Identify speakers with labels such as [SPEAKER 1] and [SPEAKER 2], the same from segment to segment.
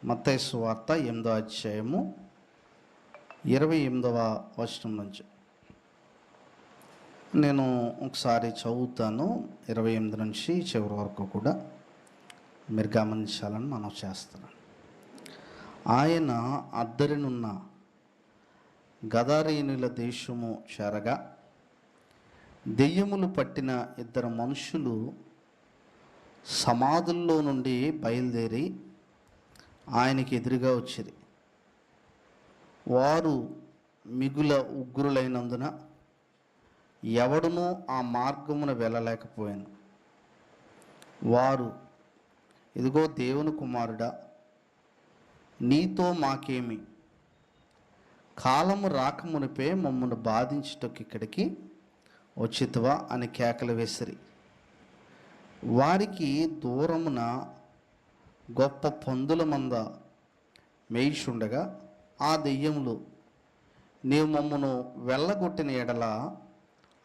[SPEAKER 1] మత్తయి సువార్త 8వ అధ్యాయము 28వ వచనం నుంచి నేను ఒకసారి చదువుతాను. 28 నుంచి చివరి వరకు కూడా మీరు గమనించాలని మనం చేస్తున్నాం. ఆయన అద్దరినున్న గదారీనుల దేశము చేరగా దెయ్యములు పట్టిన ఇద్దరు మనుషులు సమాధుల్లో నుండి బయలుదేరి ఆయనకి ఎదురుగా వచ్చిరి. వారు మిగుల ఉగ్రులైనందున ఎవడునూ ఆ మార్గమున వెళ్ళలేకపోయాను. వారు, ఇదిగో దేవుని కుమారుడా, నీతో మాకేమి, కాలము రాకమునిపే మమ్మను బాధించుటకు ఇక్కడికి వచ్చితివా అని కేకలు వేసిరి. వారికి దూరమున గొప్ప పందుల మంద మేయిచుండగా ఆ దెయ్యములు, నీవు మమ్మను వెళ్ళగొట్టిన ఎడల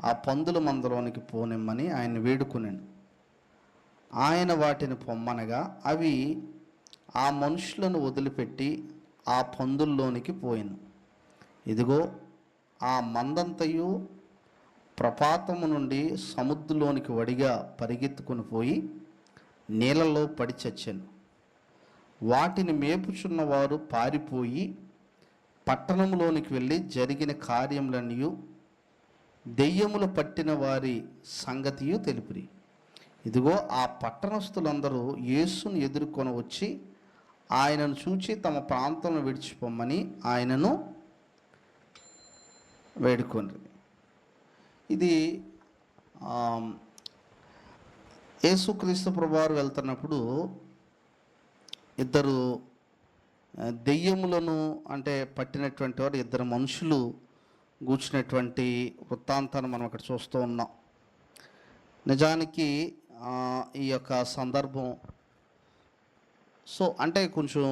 [SPEAKER 1] ఆ పందుల మందలోనికి పోనిమ్మని ఆయన వేడుకునేను. ఆయన వాటిని పొమ్మనగా అవి ఆ మనుషులను వదిలిపెట్టి ఆ పందుల్లోనికి పోయిను. ఇదిగో ఆ మందంతయు ప్రపాతము నుండి సముద్రంలోనికి వడిగా పరిగెత్తుకుని పోయి నీళ్ళలో పడి చచ్చాను. వాటిని మేపుచున్నవారు పారిపోయి పట్టణంలోనికి వెళ్ళి జరిగిన కార్యములన్నీ దెయ్యములు పట్టిన వారి సంగతియు తెలిపిరి. ఇదిగో ఆ పట్టణస్థులందరూ యేసును ఎదుర్కొని వచ్చి ఆయనను చూచి తమ ప్రాంతంలో విడిచిపోమ్మని ఆయనను వేడుకొని. ఇది యేసుక్రీస్తు ప్రభువారు వెళ్తున్నప్పుడు ఇద్దరు దెయ్యములను అంటే పట్టినటువంటి వారు ఇద్దరు మనుషులు కూర్చున్నటువంటి వృత్తాంతాన్ని మనం అక్కడ చూస్తూ ఉన్నాం. నిజానికి ఈ యొక్క సందర్భం అంటే కొంచెం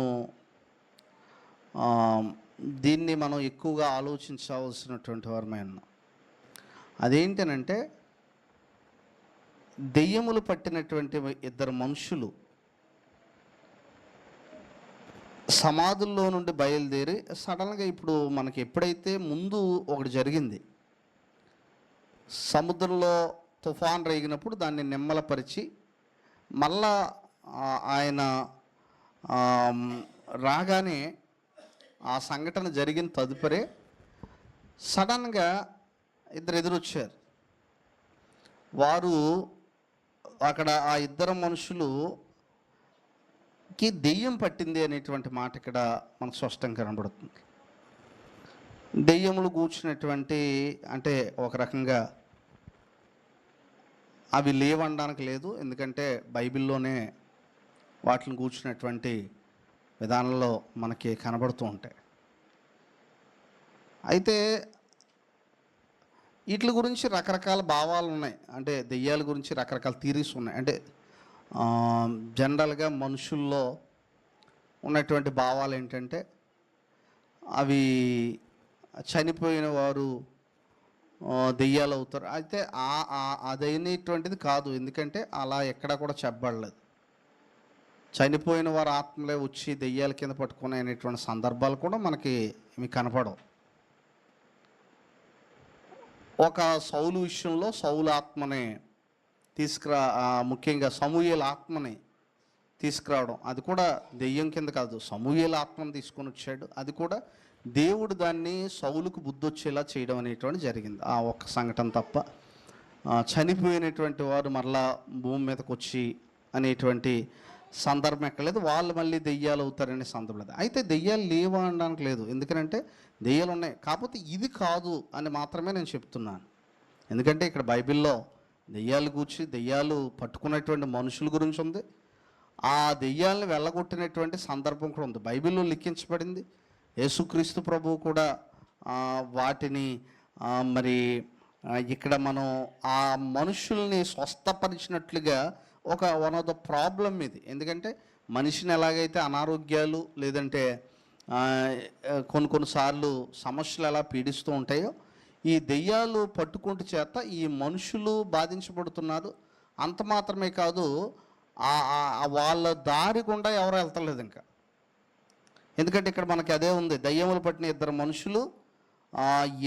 [SPEAKER 1] దీన్ని మనం ఎక్కువగా ఆలోచించవలసినటువంటి వారమే ఉన్నాం. అదేంటనంటే దెయ్యములు పట్టినటువంటి ఇద్దరు మనుషులు సమాధుల్లో నుండి బయలుదేరి సడన్గా ఇప్పుడు మనకి ఎప్పుడైతే ముందు ఒకటి జరిగింది, సముద్రంలో తుఫాన్ రేగినప్పుడు దాన్ని నిమ్మలపరిచి మళ్ళా ఆయన రాగానే ఆ సంఘటన జరిగిన తదుపరి సడన్గా ఇద్దరు ఎదురొచ్చారు. వారు అక్కడ ఆ ఇద్దరు మనుషులుకి దెయ్యం పట్టింది అనేటువంటి మాట ఇక్కడ మనకు స్పష్టంగా కనబడుతుంది. దెయ్యములు కూర్చున్నటువంటి అంటే ఒక రకంగా అవి లేవనడానికి లేదు, ఎందుకంటే బైబిల్లోనే వాటిని కూర్చున్నటువంటి విధానంలో మనకి కనబడుతూ ఉంటాయి. అయితే వీటి గురించి రకరకాల భావాలు ఉన్నాయి. అంటే దెయ్యాల గురించి రకరకాల థీరీస్ ఉన్నాయి. అంటే జనరల్గా మనుషుల్లో ఉన్నటువంటి భావాలు ఏంటంటే అవి చనిపోయిన వారు దెయ్యాలు అవుతారు. అయితే అదైనటువంటిది కాదు, ఎందుకంటే అలా ఎక్కడా కూడా చెప్పబడలేదు. చనిపోయిన వారు ఆత్మలే వచ్చి దెయ్యాల కింద పట్టుకునే అనేటువంటి సందర్భాలు కూడా మనకి మీకు కనపడవు. ఒక సౌలు విషయంలో సౌలు ఆత్మని ముఖ్యంగా సమూయేలు ఆత్మని తీసుకురావడం, అది కూడా దెయ్యం కింద కాదు, సమూయేలు ఆత్మని తీసుకొని వచ్చాడు. అది కూడా దేవుడు దాన్ని సౌలుకు బుద్ధి వచ్చేలా చేయడం అనేటువంటి జరిగింది. ఆ ఒక్క సంఘటన తప్ప చనిపోయినటువంటి వారు మరలా భూమి మీదకి వచ్చి అనేటువంటి సందర్భం ఎక్కలేదు. వాళ్ళు మళ్ళీ దెయ్యాలు అవుతారనే సందర్భం లేదు. అయితే దెయ్యాలు లేవా అనడానికి లేదు, ఎందుకంటే దెయ్యాలు ఉన్నాయి. కాకపోతే ఇది కాదు అని మాత్రమే నేను చెప్తున్నాను. ఎందుకంటే ఇక్కడ బైబిల్లో దెయ్యాలు పట్టుకున్నటువంటి మనుషుల గురించి ఉంది. ఆ దెయ్యాలను వెళ్ళగొట్టినటువంటి సందర్భం కూడా ఉంది, బైబిల్లో లిఖించబడింది. యేసుక్రీస్తు ప్రభువు కూడా వాటిని మరి ఇక్కడ మనం ఆ మనుషుల్ని స్వస్థపరిచినట్లుగా వన్ ఆఫ్ ద ప్రాబ్లం ఇది. ఎందుకంటే మనిషిని ఎలాగైతే అనారోగ్యాలు లేదంటే కొన్నిసార్లు సమస్యలు ఎలా పీడిస్తూ ఉంటాయో, ఈ దెయ్యాలు పట్టుకుంటూ చేత ఈ మనుషులు బాధించబడుతున్నారు. అంత మాత్రమే కాదు, వాళ్ళ దారి గుండా ఎవరు వెళ్తలేదు. ఇంకా ఎందుకంటే ఇక్కడ మనకి అదే ఉంది, దయ్యములు పట్టిన ఇద్దరు మనుషులు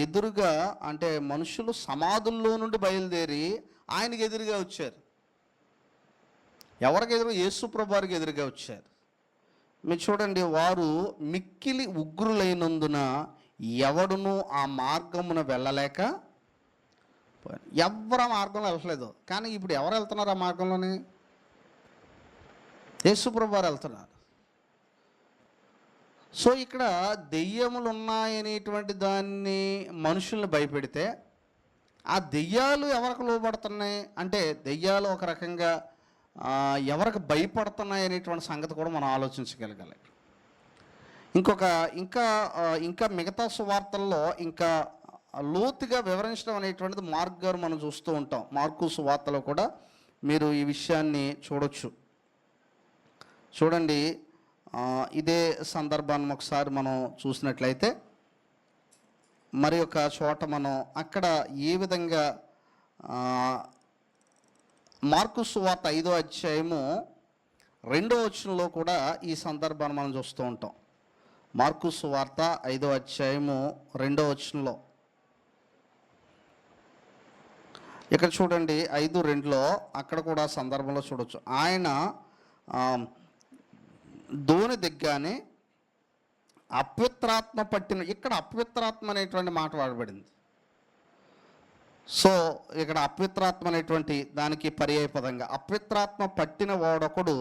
[SPEAKER 1] ఎదురుగా, అంటే మనుషులు సమాధుల్లో నుండి బయలుదేరి ఆయనకి ఎదురుగా వచ్చారు. ఎవరికి ఎదురు? యేసు ప్రభు వారికి ఎదురుగా వచ్చారు. మీరు చూడండి, వారు మిక్కిలి ఉగ్రులైనందున ఎవడును ఆ మార్గమున వెళ్ళలేక ఎవరు ఆ మార్గంలో వెళ్ళలేదు. కానీ ఇప్పుడు ఎవరు వెళ్తున్నారు ఆ మార్గంలోని? యేసు ప్రభు వారు వెళ్తున్నారు. సో ఇక్కడ దెయ్యములు ఉన్నాయనేటువంటి దాన్ని మనుషుల్ని భయపెడితే, ఆ దెయ్యాలు ఎవరికి లోబడుతున్నాయి అంటే, దెయ్యాలు ఒక రకంగా ఎవరికి భయపడుతున్నాయి అనేటువంటి సంగతి కూడా మనం ఆలోచించగలగాలి. ఇంకా మిగతా సువార్తల్లో ఇంకా లోతుగా వివరించడం అనేటువంటిది మార్క్ గారు మనం చూస్తూ ఉంటాం. మార్కు సువార్తలో కూడా మీరు ఈ విషయాన్ని చూడొచ్చు. చూడండి, ఇదే సందర్భాన్ని ఒకసారి మనం చూసినట్లయితే మరి ఒక చోట మనం అక్కడ ఏ విధంగా మార్కు సువార్త 5వ అధ్యాయము 2వ వచనంలో కూడా ఈ సందర్భాన్ని మనం చూస్తూ ఉంటాం. మార్కు సువార్త 5వ అధ్యాయము 2వ వచనంలో ఇక్కడ చూడండి, 5:2లో అక్కడ కూడా సందర్భంలో చూడొచ్చు. ఆయన దోణి దిగ్గానే అపవిత్రాత్మ పట్టిన, ఇక్కడ అపవిత్రాత్మ అనేటువంటి మాట వాడబడింది. సో ఇక్కడ అపవిత్రాత్మ అనేటువంటి దానికి పర్యాయ పదంగా అపవిత్రాత్మ పట్టిన వాడొకడు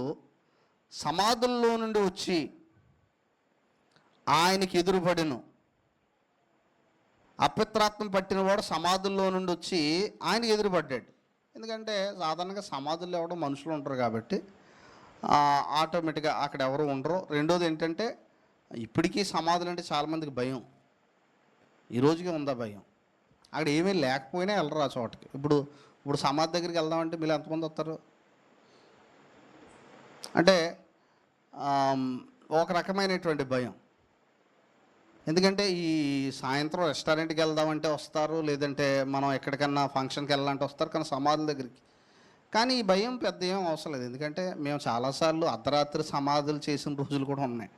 [SPEAKER 1] సమాధుల్లో నుండి వచ్చి ఆయనకి ఎదురుపడిను. అపవిత్రాత్మ పట్టినవాడు సమాధుల్లో నుండి వచ్చి ఆయనకి ఎదురుపడ్డాడు. ఎందుకంటే సాధారణంగా సమాధుల్లో ఎవడో మనుషులు ఉంటారు కాబట్టి ఆటోమేటిక్గా అక్కడ ఎవరు ఉండరు. రెండోది ఏంటంటే, ఇప్పటికీ సమాధులు అంటే చాలామందికి భయం. ఈ రోజుకే ఉందా భయం. అక్కడ ఏమీ లేకపోయినా వెళ్ళరు ఆ చోటకి. ఇప్పుడు సమాధి దగ్గరికి వెళ్దామంటే మీరు ఎంతమంది వస్తారు? అంటే ఒక రకమైనటువంటి భయం. ఎందుకంటే ఈ సాయంత్రం రెస్టారెంట్కి వెళ్దామంటే వస్తారు, లేదంటే మనం ఎక్కడికన్నా ఫంక్షన్కి వెళ్ళాలంటే వస్తారు, కానీ సమాధుల దగ్గరికి. కానీ ఈ భయం పెద్ద ఏం అవసరం లేదు. ఎందుకంటే మేము చాలాసార్లు అర్ధరాత్రి సమాధులు చేసిన రోజులు కూడా ఉన్నాయి.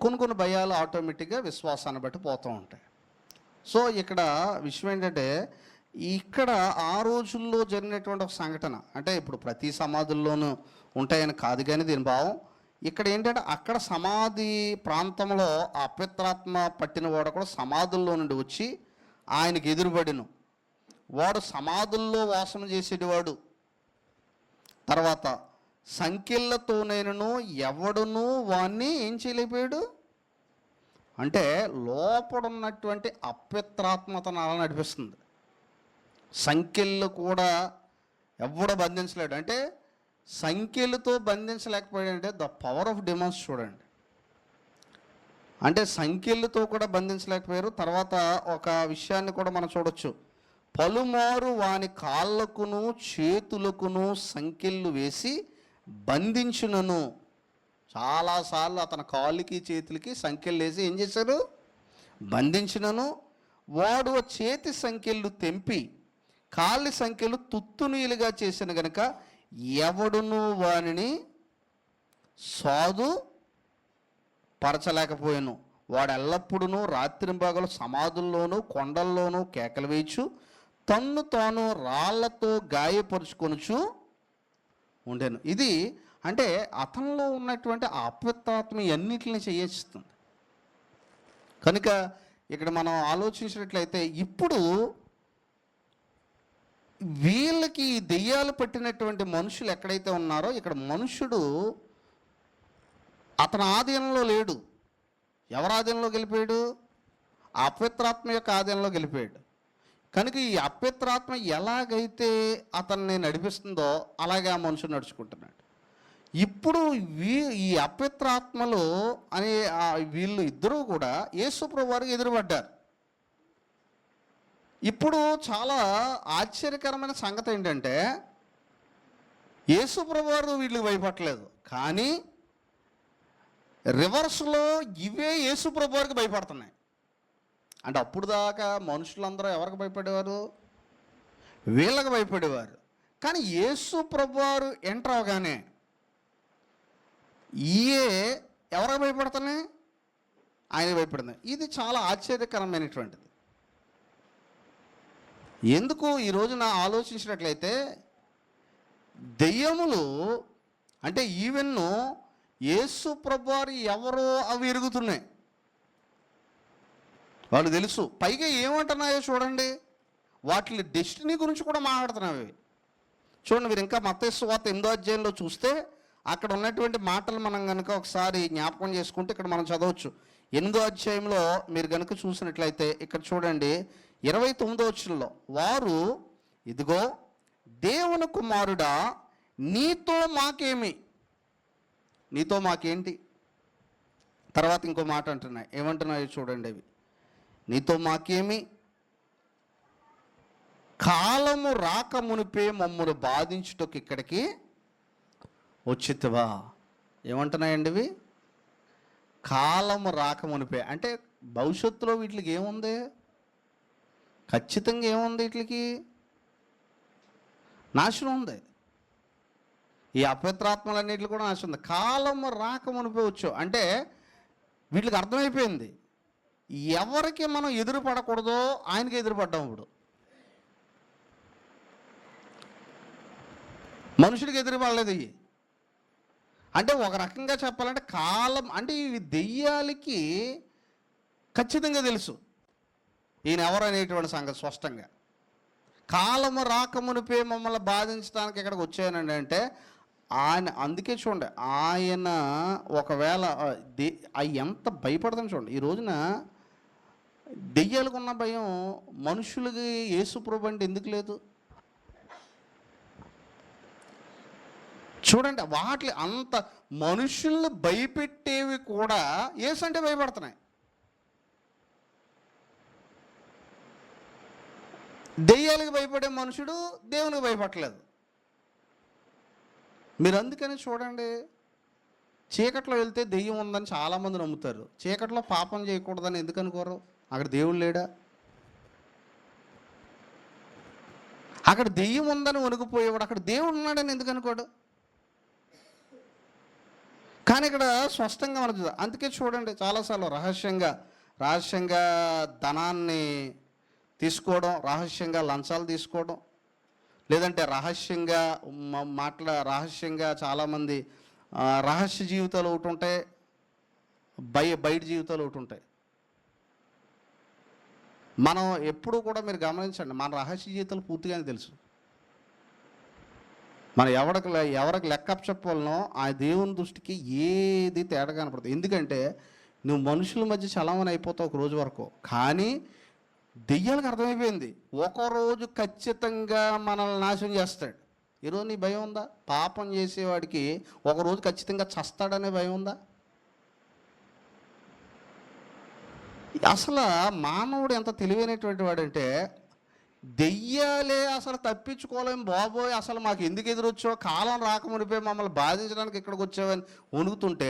[SPEAKER 1] కొన్ని భయాలు ఆటోమేటిక్గా విశ్వాసాన్ని బట్టి పోతూ ఉంటాయి. సో ఇక్కడ విషయం ఏంటంటే, ఇక్కడ ఆ రోజుల్లో జరిగినటువంటి ఒక సంఘటన, అంటే ఇప్పుడు ప్రతి సమాధుల్లోనూ ఉంటాయని కాదు, కానీ దీని భావం ఇక్కడ ఏంటంటే, అక్కడ సమాధి ప్రాంతంలో ఆ అపవిత్రాత్మ పట్టిన వాడు కూడా సమాధుల్లో నుండి వచ్చి ఆయనకి ఎదురుపడిను. వాడు సమాధుల్లో వాసన చేసేటివాడు. తర్వాత సంకెళ్ళతోనైనను ఎవడును వాణ్ణి ఏం చేయలేకపోయాడు. అంటే లోపడున్నటువంటి అపవిత్రాత్మతను అలా నడిపిస్తుంది. సంకెళ్ళు కూడా ఎవడు బంధించలేడు. అంటే సంఖ్యలతో బంధించలేకపోయాడంటే ద పవర్ ఆఫ్ డిమాండ్స్ చూడండి. అంటే సంఖ్యలతో కూడా బంధించలేకపోయారు. తర్వాత ఒక విషయాన్ని కూడా మనం చూడొచ్చు. పలుమారు వాని కాళ్ళకును చేతులకును సంకెళ్ళు వేసి బంధించునను. చాలాసార్లు అతని కాళ్ళకి చేతులకి సంకెళ్ళు వేసి ఏం చేశారు? బంధించినను. వాడు చేతి సంకెళ్ళు తెంపి కాళ్ళ సంఖ్యలు తుత్తునీలుగా చేసిన గనుక ఎవడును వానిని సాధు పరచలేకపోయాను. వాడు ఎల్లప్పుడూ రాత్రింబగలు సమాధుల్లోనూ కొండల్లోనూ కేకలు వేయచ్చు, తన్ను తాను రాళ్లతో గాయపరుచుకొనుచు ఉండేను. ఇది అంటే అతనిలో ఉన్నటువంటి అపవిత్రాత్మ అన్నిటిని చేయిస్తుంది. కనుక ఇక్కడ మనం ఆలోచించినట్లయితే, ఇప్పుడు వీళ్ళకి దెయ్యాలు పట్టినటువంటి మనుషులు ఎక్కడైతే ఉన్నారో, ఇక్కడ మనుషుడు అతని ఆధీనంలో లేడు. ఎవరి ఆధీనంలో గెలిపాడు? ఆ అపవిత్రాత్మ యొక్క ఆధీనంలో గెలిపాడు. కనుక ఈ అపవిత్రాత్మ ఎలాగైతే అతన్ని నడిపిస్తుందో అలాగే ఆ మనుషుడు నడుచుకుంటున్నాడు. ఇప్పుడు ఈ అపవిత్రాత్మలు అనే వీళ్ళు ఇద్దరూ కూడా యేసు ప్రభువు వారికి ఎదురుపడ్డారు. ఇప్పుడు చాలా ఆశ్చర్యకరమైన సంగతి ఏంటంటే, యేసు ప్రభువు వారు వీళ్ళకి భయపడలేదు, కానీ రివర్స్లో ఇవే యేసు ప్రభువు వారికి భయపడుతున్నాయి. అంటే అప్పుడు దాకా మనుషులందరూ ఎవరికి భయపడేవారు? వీళ్ళకి భయపడేవారు. కానీ యేసు ప్రభువు వారు ఎంటర్ అవగానే ఎవరికి భయపడుతున్నాయి? ఆయన భయపడింది. ఇది చాలా ఆశ్చర్యకరమైనటువంటిది. ఎందుకు ఈ రోజున ఆలోచించినట్లయితే దెయ్యములు అంటే ఈవెన్ యేసు ప్రభువారు ఎవరో అవి ఎరుగుతున్నాయి, వాళ్ళు తెలుసు. పైగా ఏమంటున్నాయో చూడండి, వాటి డెస్టినీ గురించి కూడా మాట్లాడుతున్నాయి. చూడండి, మీరు ఇంకా మత్తయి సువార్త 8వ అధ్యాయంలో చూస్తే అక్కడ ఉన్నటువంటి మాటలు మనం కనుక ఒకసారి జ్ఞాపకం చేసుకుంటే ఇక్కడ మనం చదవచ్చు. 8వ అధ్యాయంలో మీరు కనుక చూసినట్లయితే ఇక్కడ చూడండి 29వ వచనంలో, వారు ఇదిగో దేవుని కుమారుడా నీతో మాకేమి, నీతో మాకేంటి. తర్వాత ఇంకో మాట అంటున్నాయి, ఏమంటున్నాయో చూడండి అవి, నీతో మాకేమి, కాలము రాక మునిపే మమ్మల్ని బాధించుటకు ఇక్కడికి వచ్చితివా. ఏమంటున్నాయండి ఇవి? కాలము రాక మునిపే అంటే భవిష్యత్తులో వీటికి ఏముంది? ఖచ్చితంగా ఏముంది? వీటికి నాశనం ఉంది. ఈ అపవిత్రాత్మలన్నింటిలో కూడా నాశనం ఉంది. కాలము రాక మునిపే వచ్చావు అంటే వీటికి అర్థమైపోయింది, ఎవరికి మనం ఎదురు పడకూడదో ఆయనకి ఎదురు పడ్డాం. ఇప్పుడు మనుషుడికి ఎదురు పడలేదు ఇవి. అంటే ఒక రకంగా చెప్పాలంటే కాలం అంటే ఇవి దెయ్యాలకి ఖచ్చితంగా తెలుసు ఈయన ఎవరు అనేటువంటి సంగతి స్పష్టంగా. కాలము రాకమునిపే మమ్మల్ని బాధించడానికి ఇక్కడికి వచ్చానండి అంటే ఆయన, అందుకే చూడండి ఆయన ఒకవేళ అవి ఎంత భయపడతాను చూడండి. ఈ రోజున దెయ్యాలకు ఉన్న భయం మనుషులకి యేసుప్రభు అంటే ఎందుకు లేదు? చూడండి, వాటి అంత మనుషుల్ని భయపెట్టేవి కూడా యేసు అంటే భయపడుతున్నాయి. దెయ్యాలకు భయపడే మనుషుడు దేవునికి భయపడలేదు. మీరు అందుకని చూడండి, చీకట్లో వెళ్తే దెయ్యం ఉందని చాలామంది నమ్ముతారు. చీకట్లో పాపం చేయకూడదని ఎందుకు అనుకోరు? అక్కడ దేవుడు లేడా? అక్కడ దెయ్యం ఉందని వణుకుపోయేవాడు అక్కడ దేవుడు ఉన్నాడని ఎందుకు అనుకోడు? కానీ ఇక్కడ స్పష్టంగా మనం చూద్దాం. అందుకే చూడండి చాలాసార్లు రహస్యంగా ధనాన్ని తీసుకోవడం, రహస్యంగా లంచాలు తీసుకోవడం, లేదంటే రహస్యంగా చాలామంది రహస్య జీవితాలు ఒకటి ఉంటాయి, బయట జీవితాలు ఒకటి ఉంటాయి. మనం ఎప్పుడూ కూడా మీరు గమనించండి, మన రహస్య జీవితాలు పూర్తిగానే తెలుసు. మనం ఎవరికి లెక్కప్ చెప్పాలనో ఆ దేవుని దృష్టికి ఏది తేడా కనపడుతుంది. ఎందుకంటే నువ్వు మనుషుల మధ్య చలామణి అయిపోతావు ఒక రోజు వరకు, కానీ దెయ్యాలకు అర్థమైపోయింది ఒకరోజు ఖచ్చితంగా మనల్ని నాశనం చేస్తాడు. ఈరోజు నీ భయం ఉందా? పాపం చేసేవాడికి ఒకరోజు ఖచ్చితంగా చస్తాడనే భయం ఉందా? అసలు మానవుడు ఎంత తెలివైనటువంటి వాడంటే దెయ్యాలే అసలు తప్పించుకోలేం బాబోయ్, అసలు మాకు ఎందుకు ఎదురొచ్చో, కాలం రాకమునిపై మమ్మల్ని బాధించడానికి ఇక్కడికి వచ్చావని వణుకుతుంటే,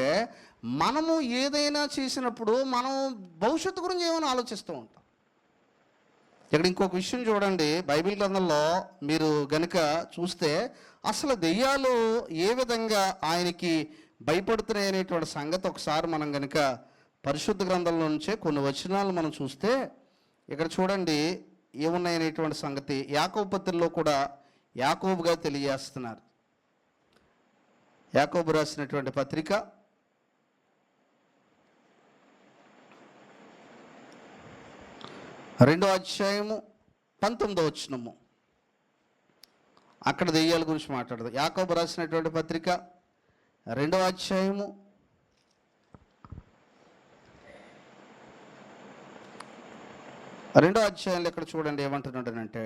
[SPEAKER 1] మనము ఏదైనా చేసినప్పుడు మనం భవిష్యత్తు గురించి ఏమైనా ఆలోచిస్తూ ఉంటాం. ఇక్కడ ఇంకొక విషయం చూడండి, బైబిల్ గ్రంథంలో మీరు గనుక చూస్తే అసలు దెయ్యాలు ఏ విధంగా ఆయనకి భయపడుతున్నాయి అనేటువంటి సంగతి ఒకసారి మనం గనుక పరిశుద్ధ గ్రంథంలో నుంచే కొన్ని వచనాలు మనం చూస్తే ఇక్కడ చూడండి ఏమున్నాయనేటువంటి సంగతి యాకోబు పత్రికలో కూడా యాకోబుగా తెలియజేస్తున్నారు. యాకోబు రాసినటువంటి పత్రిక 2వ అధ్యాయము 19వ వచనము, అక్కడ దెయ్యాల గురించి మాట్లాడదు. యాకోబు రాసినటువంటి పత్రిక 2వ అధ్యాయము 2వ అధ్యాయంలో ఇక్కడ చూడండి ఏమంటున్నాడనంటే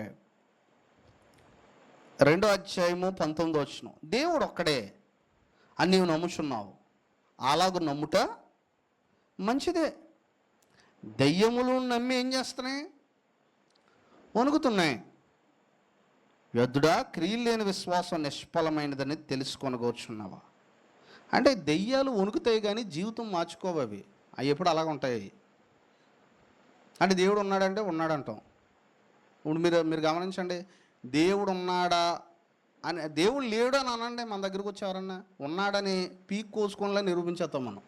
[SPEAKER 1] 2వ అధ్యాయము 19వ వచనం, దేవుడు ఒక్కడే అని నీవు నమ్ముచున్నావు, అలాగూ నమ్ముట మంచిదే. దెయ్యములు నమ్మి ఏం చేస్తున్నాయి? వణుకుతున్నాయి. యొద్దుడా క్రియలు లేని విశ్వాసం నిష్ఫలమైనదని తెలుసుకొనగోచున్నావా. అంటే దెయ్యాలు వణుకుతాయి కానీ జీవితం మార్చుకోవవి. అవి ఎప్పుడు అలాగ ఉంటాయి. అంటే దేవుడు ఉన్నాడంటే ఉన్నాడంటాం. ఇప్పుడు మీరు గమనించండి, దేవుడు ఉన్నాడా అని, దేవుడు లేడు అని అనండి, మన దగ్గరకు వచ్చేవారన్నా ఉన్నాడని పీక్ కోసుకొనిలా నిరూపించేస్తాం మనం.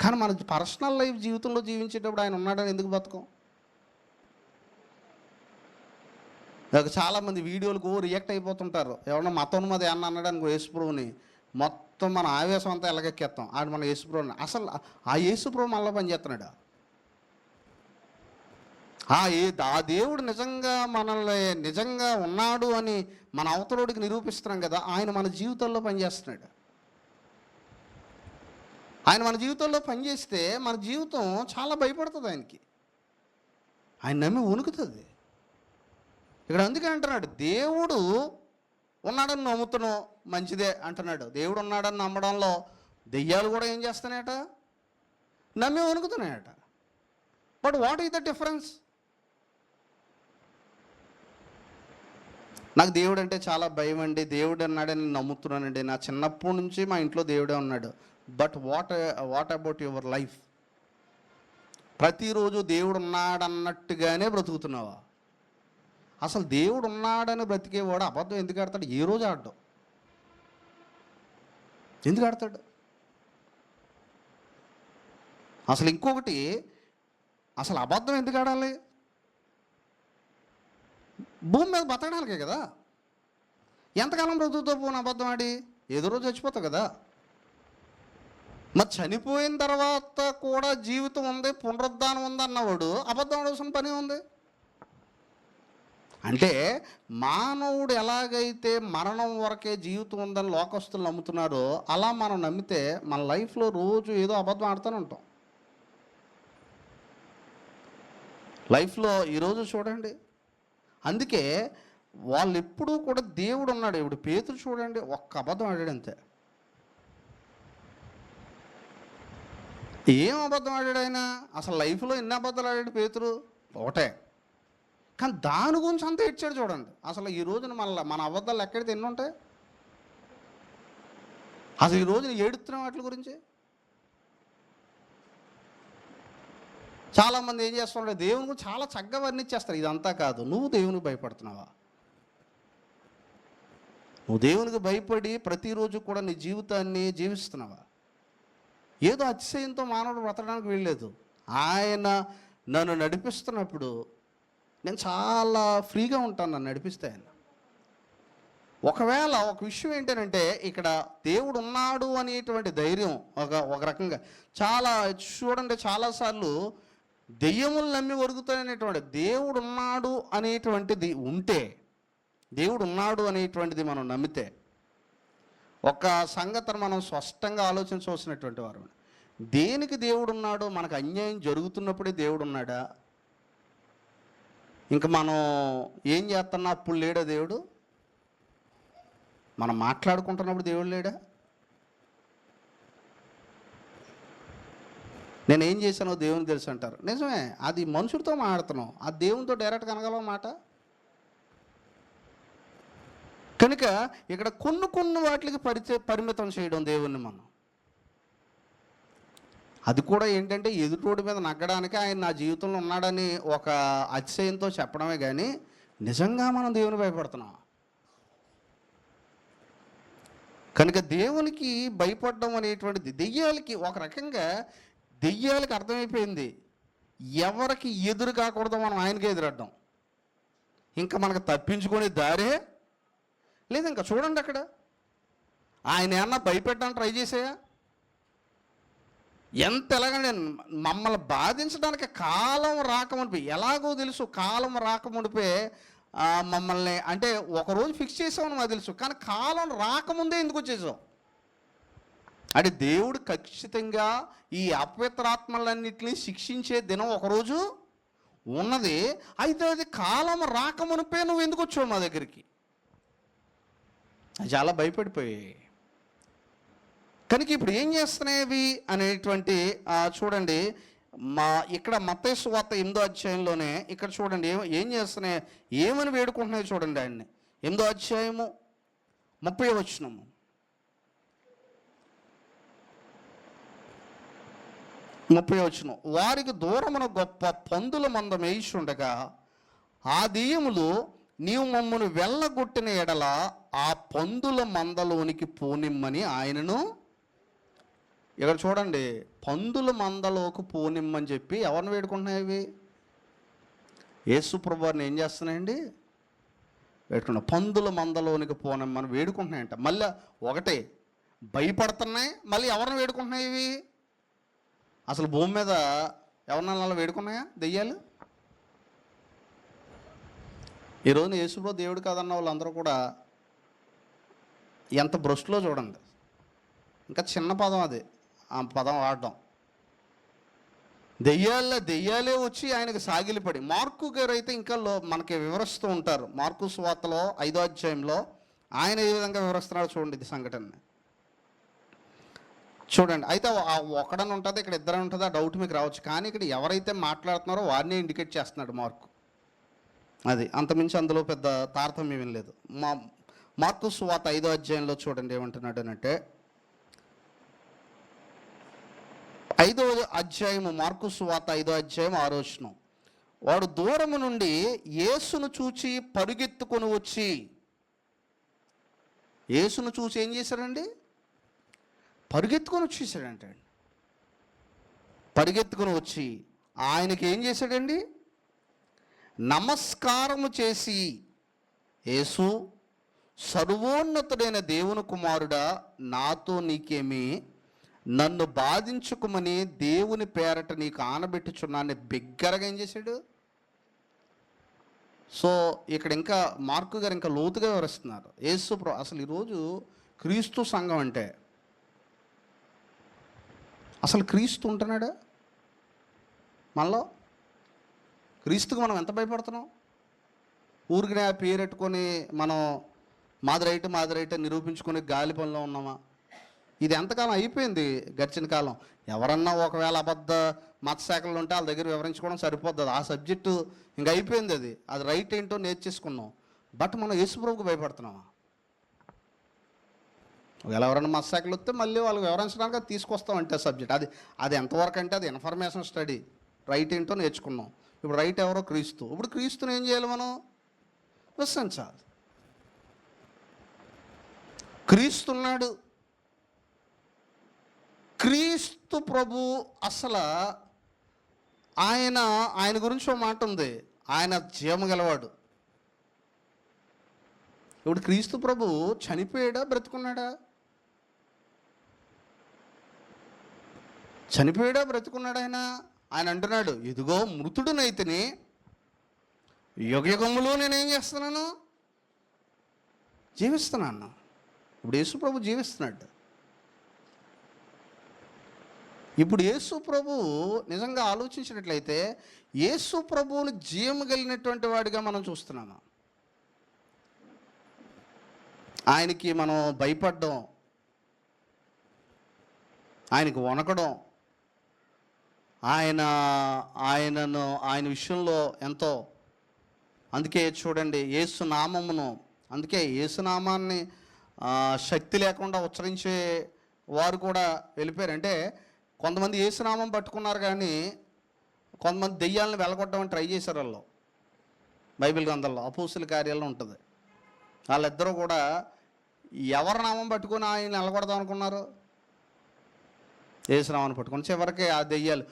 [SPEAKER 1] కానీ మన పర్సనల్ లైఫ్ జీవితంలో జీవించేటప్పుడు ఆయన ఉన్నాడని ఎందుకు బతకం? చాలామంది వీడియోలకు రియాక్ట్ అయిపోతుంటారు. ఎవరన్నా మతోన్మాది ఏమన్నా అన్నాడనుకో యేసుప్రభుని, మొత్తం మన ఆవేశం అంతా ఎలాగెక్కేస్తాం. ఆడు మన యేసుప్రభుని, అసలు ఆ యేసుప్రభు మళ్ళీ పనిచేస్తున్నాడు. ఆ దేవుడు నిజంగా నిజంగా ఉన్నాడు అని మన అవతలోడికి నిరూపిస్తున్నాం కదా, ఆయన మన జీవితంలో పనిచేస్తున్నాడు. ఆయన మన జీవితంలో పనిచేస్తే మన జీవితం చాలా భయపడుతుంది ఆయనకి. ఆయన నమ్మి వణుకుతుంది. ఇక్కడ అందుకే అంటున్నాడు, దేవుడు ఉన్నాడని నమ్ముతున్నాం మంచిదే అంటున్నాడు. దేవుడు ఉన్నాడని నమ్మడంలో దెయ్యాలు కూడా ఏం చేస్తున్నాయట? నమ్మి వణుకుతున్నాయట. But what is the difference? నాకు దేవుడు అంటే చాలా భయం అండి, దేవుడు అన్నాడని నేను నమ్ముతున్నానండి, నా చిన్నప్పటి నుంచి మా ఇంట్లో దేవుడే ఉన్నాడు. But what about your life? ప్రతిరోజు దేవుడు ఉన్నాడన్నట్టుగానే బ్రతుకుతున్నావా? అసలు దేవుడు ఉన్నాడని బ్రతికేవాడు అబద్ధం ఎందుకు ఆడతాడు? ఏ రోజు ఆడడం? ఎందుకు ఆడతాడు? అసలు ఇంకొకటి, అసలు అబద్ధం ఎందుకు ఆడాలి? భూమి మీద బతకడానికే కదా. ఎంతకాలం బ్రతుకుతో పోను అబద్ధం ఆడి? ఏదో రోజు చచ్చిపోతావు కదా. మరి చనిపోయిన తర్వాత కూడా జీవితం ఉంది, పునరుద్ధానం ఉంది అన్నవాడు అబద్ధం ఆడాల్సిన పని ఉంది. అంటే మానవుడు ఎలాగైతే మరణం వరకే జీవితం ఉందని లోకస్తులు నమ్ముతున్నారో, అలా మనం నమ్మితే మన లైఫ్లో రోజు ఏదో అబద్ధం ఆడుతూనే ఉంటాం. లైఫ్లో ఈరోజు చూడండి, అందుకే వాళ్ళు ఎప్పుడూ కూడా దేవుడు ఉన్నాడు. ఇప్పుడు పేతురు చూడండి, ఒక్క అబద్ధం ఆడాడు అంతే. ఏం అబద్ధం ఆడాడు ఆయన? అసలు లైఫ్లో ఎన్ని అబద్ధాలు ఆడాడు పేతురు? ఒకటే. కానీ దాని గురించి అంతా ఇచ్చాడు చూడండి. అసలు ఈ రోజున మన అబద్ధాలు ఎక్కడితే ఎన్ని ఉంటాయి? అసలు ఈ రోజున ఏడుస్తున్నాం వాటి గురించి. చాలామంది ఏం చేస్తున్నారు, దేవుని గురించి చాలా చక్కగా వర్ణించేస్తారు. ఇదంతా కాదు, నువ్వు దేవునికి భయపడుతున్నావా? నువ్వు దేవునికి భయపడి ప్రతిరోజు కూడా నీ జీవితాన్ని జీవిస్తున్నావా? ఏదో అతిశయంతో మానవుడు బ్రతకడానికి వీల్లేదు. ఆయన నన్ను నడిపిస్తున్నప్పుడు నేను చాలా ఫ్రీగా ఉంటాను, నన్ను నడిపిస్తే ఆయన. ఒకవేళ ఒక విషయం ఏంటంటే, ఇక్కడ దేవుడు ఉన్నాడు అనేటువంటి ధైర్యం ఒక రకంగా చాలా చూడండి, చాలాసార్లు దెయ్యములు నమ్మి ఒరుగుతాయనేటువంటి, దేవుడు ఉన్నాడు అనేటువంటిది ఉంటే, దేవుడు ఉన్నాడు అనేటువంటిది మనం నమ్మితే, ఒక సంగతిని మనం స్పష్టంగా ఆలోచించవలసినటువంటి వారు. దేనికి దేవుడు ఉన్నాడో? మనకు అన్యాయం జరుగుతున్నప్పుడే దేవుడు ఉన్నాడా? ఇంకా మనం ఏం చేస్తున్నా అప్పుడు లేడా దేవుడు? మనం మాట్లాడుకుంటున్నప్పుడు దేవుడు లేడా? నేను ఏం చేశానో దేవునికి తెలుసు అంటారు. నిజమే, అది మనుషుడితో మాట్లాడుతున్నాం, ఆ దేవునితో డైరెక్ట్గా అనగలవు మాట. కనుక ఇక్కడ కొన్ని వాటికి పరిమితం చేయడం దేవుణ్ణి మనం. అది కూడా ఏంటంటే ఎదుటోడి మీద నగ్గడానికి ఆయన నా జీవితంలో ఉన్నాడని ఒక అతిశయంతో చెప్పడమే కానీ నిజంగా మనం దేవుని భయపడుతున్నాం. కనుక దేవునికి భయపడడం అనేటువంటిది దెయ్యాలకి ఒక రకంగా దెయ్యాలకి అర్థమైపోయింది. ఎవరికి ఎదురు కాకూడదు, మనం ఆయనకే ఎదురడ్డం. ఇంకా మనకు తప్పించుకొని దారే లేదు. ఇంకా చూడండి, అక్కడ ఆయన ఏమన్నా భయపెట్టడానికి ట్రై చేసాయా? ఎంత ఎలాగంటే మమ్మల్ని బాధించడానికి కాలం రాకమునిపే, ఎలాగో తెలుసు కాలం రాకమునిపే మమ్మల్ని, అంటే ఒకరోజు ఫిక్స్ చేసామని మాకు తెలుసు, కానీ కాలం రాకముందే ఎందుకు వచ్చేసాం? అంటే దేవుడు ఖచ్చితంగా ఈ అపవిత్రాత్మలన్నింటినీ శిక్షించే దినం ఒకరోజు ఉన్నది. అయితే అది కాలం రాకమునిపే నువ్వు ఎందుకు వచ్చావు మా దగ్గరికి? చాలా భయపడిపోయాయి. కనుక ఇప్పుడు ఏం చేస్తున్నాయి అనేటువంటి చూడండి, ఇక్కడ మత్తయి సువార్త 8వ అధ్యాయంలోనే ఇక్కడ చూడండి ఏం చేస్తున్నాయి, ఏమని వేడుకుంటున్నాయి చూడండి ఆయన్ని. 8వ అధ్యాయము 30వ వచనము. వారికి దూరమున గొప్ప పందుల మంద మేయిచుండగా ఆ దెయ్యములు, నీవు మమ్మను వెళ్ళగొట్టిన ఎడల ఆ పందుల మందలోనికి పోనిమ్మని ఆయనను ఇక్కడ చూడండి, పందుల మందలోకి పోనిమ్మని చెప్పి ఎవరిని వేడుకుంటున్నాయి ఇవి? యేసు ప్రభు వారిని ఏం చేస్తున్నాయండి? వేడుకున్నా. పందుల మందలోనికి పోనిమ్మని వేడుకుంటున్నాయంట. మళ్ళీ ఒకటే భయపడుతున్నాయి, మళ్ళీ ఎవరిని వేడుకుంటున్నాయి ఇవి? అసలు భూమి మీద ఎవరినైనా అలా వేడుకున్నాయా దెయ్యాలు? ఈరోజు యేసుప్రభు దేవుడు కాదన్న వాళ్ళందరూ కూడా ఎంత భ్రష్టులో చూడండి. ఇంకా చిన్న పదం అది, ఆ పదం వాడడం. దెయ్యాలే వచ్చి ఆయనకు సాగిలిపడి. మార్కు గారు అయితే ఇంకా మనకి వివరిస్తూ ఉంటారు. మార్కు సువార్తలో 5వ అధ్యాయంలో ఆయన ఏ విధంగా వివరిస్తున్నారో చూడండి ఇది సంఘటన చూడండి. అయితే ఒకడని ఉంటుంది, ఇక్కడ ఇద్దరని ఉంటుంది, ఆ డౌట్ మీకు రావచ్చు. కానీ ఇక్కడ ఎవరైతే మాట్లాడుతున్నారో వారిని ఇండికేట్ చేస్తున్నాడు మార్కు. అది అంతమించి అందులో పెద్ద తారతమ్యం ఏం లేదు. మార్కు సువార్త 5వ అధ్యాయంలో చూడండి ఏమంటున్నాడు అంటే, 5వ అధ్యాయము మార్కు సువార్త 5వ అధ్యాయం 6వ వచనం. వాడు దూరము నుండి యేసును చూచి పరుగెత్తుకొని వచ్చి, యేసును చూసి ఏం చేశాడండి? పరుగెత్తుకొని వచ్చేసాడంటే, పరిగెత్తుకొని వచ్చి ఆయనకి ఏం చేశాడండి? నమస్కారము చేసి, యేసు, సర్వోన్నతుడైన దేవుని కుమారుడా, నాతో నీకేమి, నన్ను బాధించుకుమని దేవుని పేరట నీకు ఆనబెట్టుచున్నాన్ని బిగ్గరగా ఏం చేశాడు? సో ఇక్కడ ఇంకా మార్కు గారు ఇంకా లోతుగా వివరిస్తున్నారు. యేసు అసలు ఈరోజు క్రీస్తు సంఘం అంటే, అసలు క్రీస్తు ఉంటున్నాడా మనలో? క్రీస్తుకు మనం ఎంత భయపడుతున్నాం? ఊరికి పేరెట్టుకొని మనం మాదిరైతే నిరూపించుకొని గాలి పనిలో ఉన్నామా? ఇది ఎంతకాలం అయిపోయింది గడిచిన కాలం. ఎవరన్నా ఒకవేళ అబద్ధ మత శాఖలు ఉంటే వాళ్ళ దగ్గర వివరించుకోవడం సరిపోతుంది. ఆ సబ్జెక్టు ఇంక అయిపోయింది. అది రైట్ ఏంటో నేర్చేసుకున్నాం. బట్ మనం యేసుప్రభువుకు భయపడుతున్నామా? ఒకవేళ ఎవరైనా మత శాఖలు వస్తే మళ్ళీ వాళ్ళకి వివరించడానికి అది తీసుకొస్తామంటే సబ్జెక్ట్. అది ఎంతవరకు అంటే అది ఇన్ఫర్మేషన్ స్టడీ. రైట్ ఏంటో నేర్చుకున్నాం. ఇప్పుడు రైట్ ఎవరో క్రీస్తు. ఇప్పుడు క్రీస్తుని ఏం చేయాలి మనం? విశ్వసించాలి. క్రీస్తున్నాడు. క్రీస్తు ప్రభు అసలు ఆయన గురించి ఒక మాట ఉంది, ఆయన జీవము గలవాడు. ఇప్పుడు క్రీస్తు ప్రభు చనిపోయాడా బ్రతుకున్నాడా? చనిపోయాడా బ్రతుకున్నాడు? ఆయన అంటున్నాడు, ఇదిగో మృతుడునైతిని, యుగయుగములో నేనేం చేస్తున్నాను? జీవిస్తున్నాను. ఇప్పుడు యేసు ప్రభు జీవిస్తున్నాడు. ఇప్పుడు యేసు ప్రభు నిజంగా ఆలోచించినట్లయితే యేసు ప్రభువుని జీవము కలిగినటువంటి వాడిగా మనం చూస్తున్నాము. ఆయనకి మనం భయపడడం, ఆయనకు వణకడం, ఆయన విషయంలో ఎంతో. అందుకే చూడండి యేసు నామమును, అందుకే యేసునామాన్ని శక్తి లేకుండా ఉచ్చరించే వారు కూడా వెళ్ళిపోయారు. అంటే కొంతమంది యేసునామం పట్టుకున్నారు, కానీ కొంతమంది దెయ్యాలను వెళ్ళగొట్టమని ట్రై చేశారు. వాళ్ళు బైబిల్ గ్రంథంలో అపోస్తుల కార్యాల్లో ఉంటుంది. వాళ్ళిద్దరూ కూడా ఎవరి నామం పట్టుకొని ఆయన వెళ్ళగొడదాం అనుకున్నారు? యేసునామాన్ని పట్టుకొని. చివరికి ఆ దెయ్యాలు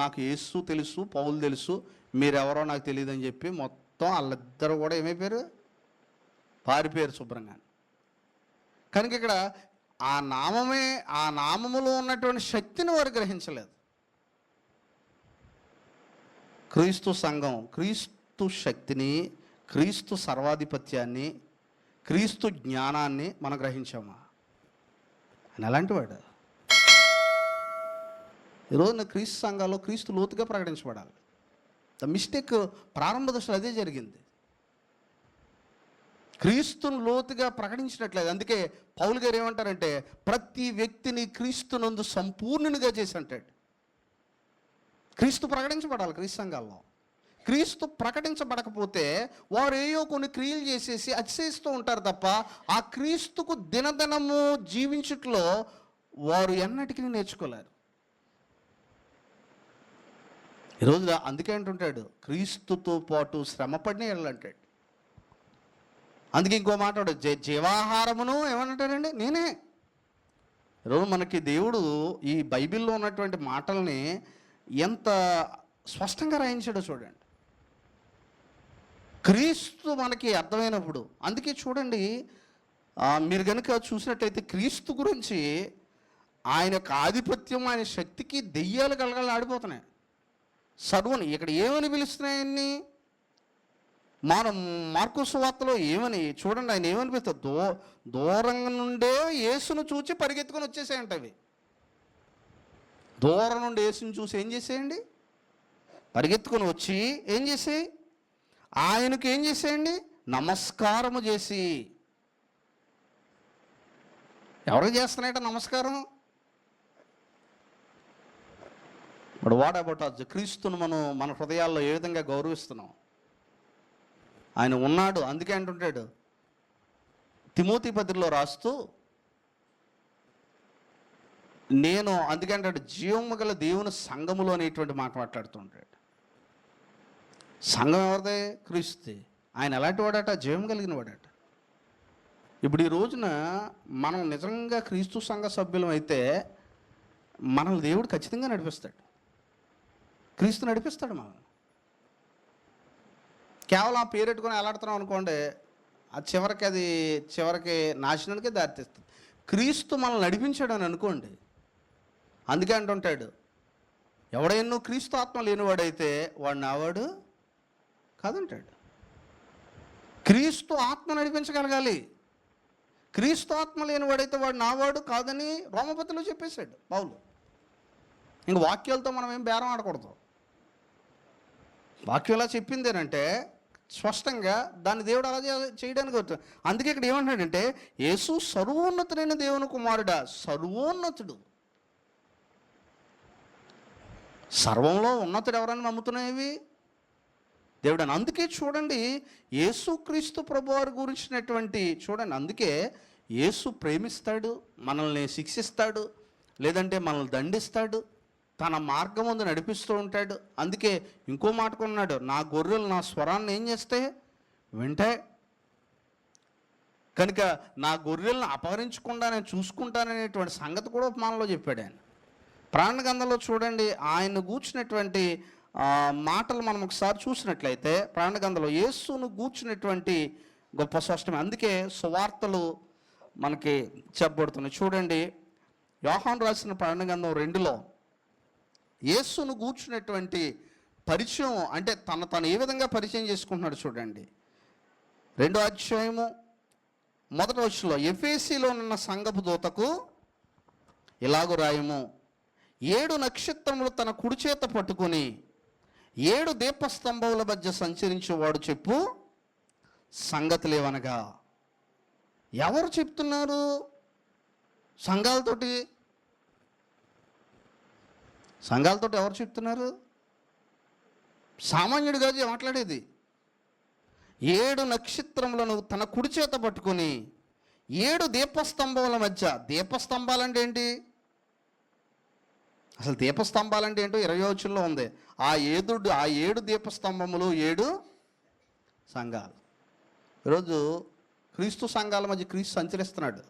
[SPEAKER 1] నాకు యేసు తెలుసు, పౌలు తెలుసు, మీరెవరో నాకు తెలియదు అని చెప్పి మొత్తం వాళ్ళిద్దరూ కూడా ఏమైపోయారు? పారిపోయారు శుభ్రంగా. కనుక ఇక్కడ ఆ నామములో ఉన్నటువంటి శక్తిని వారు గ్రహించలేదు. క్రీస్తు సంఘం క్రీస్తు శక్తిని, క్రీస్తు సర్వాధిపత్యాన్ని, క్రీస్తు జ్ఞానాన్ని మనం గ్రహించామా? అని అలాంటి వాడు. ఈరోజున క్రీస్తు సంఘాల్లో క్రీస్తు లోతుగా ప్రకటించబడాలి. ద మిస్టేక్ ప్రారంభ దశలో అదే జరిగింది. క్రీస్తును లోతుగా ప్రకటించినట్లేదు. అందుకే పౌలు గారు ఏమంటారంటే, ప్రతి వ్యక్తిని క్రీస్తునందు సంపూర్ణునిగా చేసి అంటాడు. క్రీస్తు ప్రకటించబడాలి క్రీస్తు సంఘాల్లో. క్రీస్తు ప్రకటించబడకపోతే వారు ఏయో కొన్ని క్రియలు చేసేసి అతిశయిస్తూ ఉంటారు తప్ప ఆ క్రీస్తుకు దినదినము జీవించుట్లో వారు ఎన్నటికీ నేర్చుకోలేరు. ఈరోజు అందుకే అంటుంటాడు, క్రీస్తుతో పాటు శ్రమపడిన వెళ్ళంటాడు. అందుకే ఇంకో మాట జీవాహారమును ఏమంటాడండి? నేనే. ఈరోజు మనకి దేవుడు ఈ బైబిల్లో ఉన్నటువంటి మాటల్ని ఎంత స్పష్టంగా రాయించాడో చూడండి. క్రీస్తు మనకి అర్థమైనప్పుడు, అందుకే చూడండి, మీరు కనుక చూసినట్లయితే క్రీస్తు గురించి ఆయన యొక్క ఆధిపత్యం, ఆయన శక్తికి దెయ్యాలు ఆడిపోతున్నాయి. సర్వని ఇక్కడ ఏమని పిలుస్తున్నాయన్ని? మనం మార్కు సువార్తలో ఏమని చూడండి, ఆయన ఏమని పిలుస్తారు? దూరం నుండే యేసును చూచి పరిగెత్తుకొని వచ్చేసాయంట అవి. దూరం నుండి యేసును చూసి ఏం చేసేయండి? పరిగెత్తుకొని వచ్చి ఏం చేసేయి? ఆయనకు ఏం చేసేయండి? నమస్కారము చేసి. ఎవరికి చేస్తున్నాయట నమస్కారం? ఇప్పుడు వాట్ అబౌట్ అస్? క్రీస్తును మన హృదయాల్లో ఏ విధంగా గౌరవిస్తున్నాం? ఆయన ఉన్నాడు, అందుకే అంటుంటాడు తిమోతి పత్రికలో రాస్తూ, నేను అందుకే అంటాడు జీవము గల దేవుని సంఘములో అనేటువంటి మాట మాట్లాడుతుంటాడు. సంఘం ఎవరిదే? క్రీస్తు. ఆయన ఎలాంటి వాడట? జీవం కలిగిన వాడట. ఇప్పుడు ఈ రోజున మనం నిజంగా క్రీస్తు సంఘ సభ్యులం అయితే మనల్ని దేవుడు ఖచ్చితంగా నడిపిస్తాడు. క్రీస్తు నడిపిస్తాడు మనం. కేవలం ఆ పేరెట్టుకొని ఎలాడుతున్నాం అనుకోండి, అది చివరికి నాశనానికే దారితీస్తుంది. క్రీస్తు మనల్ని నడిపించాడు అని అనుకోండి, అందుకే అంటుంటాడు, ఎవడైనా క్రీస్తు ఆత్మ లేనివాడైతే వాడు నావాడు కాదంటాడు. క్రీస్తు ఆత్మ నడిపించగలగాలి. క్రీస్తు ఆత్మ లేనివాడైతే వాడు నావాడు కాదని రోమపత్రికలో చెప్పేశాడు పౌలు. ఇంక వాక్యాలతో మనం ఏం బేరం ఆడకూడదు. వాక్యం ఎలా చెప్పిందేనంటే స్పష్టంగా దాన్ని దేవుడు అలా చేయడానికి వస్తుంది. అందుకే ఇక్కడ ఏమంటున్నాడంటే, యేసు సర్వోన్నతుడైన దేవుని కుమారుడా. సర్వోన్నతుడు, సర్వంలో ఉన్నతుడు ఎవరని నమ్ముతున్నాయి దేవుడు అని. అందుకే చూడండి, యేసుక్రీస్తు ప్రభువారి గురించినటువంటి చూడండి, అందుకే యేసు ప్రేమిస్తాడు, మనల్ని శిక్షిస్తాడు, లేదంటే మనల్ని దండిస్తాడు, తన మార్గం ముందు నడిపిస్తూ ఉంటాడు. అందుకే ఇంకో మాట కొన్నాడు, నా గొర్రెలు నా స్వరాన్ని ఏం చేస్తే వింటాయి, కనుక నా గొర్రెలను అపహరించకుండా నేను చూసుకుంటాననేటువంటి సంగతి కూడా ఉపమానంలో చెప్పాడు ఆయన. ప్రాణ గ్రంథంలో చూడండి, ఆయన గూర్చినటువంటి మాటలు మనం ఒకసారి చూసినట్లయితే ప్రాణ గ్రంథంలో యేసును గూర్చినటువంటి గొప్ప స్పష్టమే. అందుకే సువార్తలు మనకి చెప్పబడుతున్నాయి. చూడండి, యోహాను రాసిన ప్రాణ గ్రంథం 2లో యేసును గూర్చినటువంటి పరిచయం, అంటే తను ఏ విధంగా పరిచయం చేసుకుంటున్నాడు చూడండి. 2వ అధ్యాయము 1వ వచనంలో, ఎఫెసీలో ఉన్న సంఘపు దూతకు ఇలాగు రాయము, 7 నక్షత్రములు తన కుడి చేత పట్టుకుని 7 దీపస్తంభముల మధ్య సంచరించేవాడు చెప్పు సంగతులేవనగా. ఎవరు చెప్తున్నారు? సంఘాలతోటి ఎవరు చెప్తున్నారు? సామాన్యుడు కాదు మాట్లాడేది. 7 నక్షత్రములను తన కుడి చేత పట్టుకుని 7 దీపస్తంభముల మధ్య. దీపస్తంభాలంటే ఏంటి? అసలు దీపస్తంభాలంటే ఏంటో 20వ వచనంలో ఉంది. ఆ 7 దీపస్తంభములు 7 సంఘాలు. ఈరోజు క్రీస్తు సంఘాల మధ్య క్రీస్తు సంచరిస్తున్నాడు.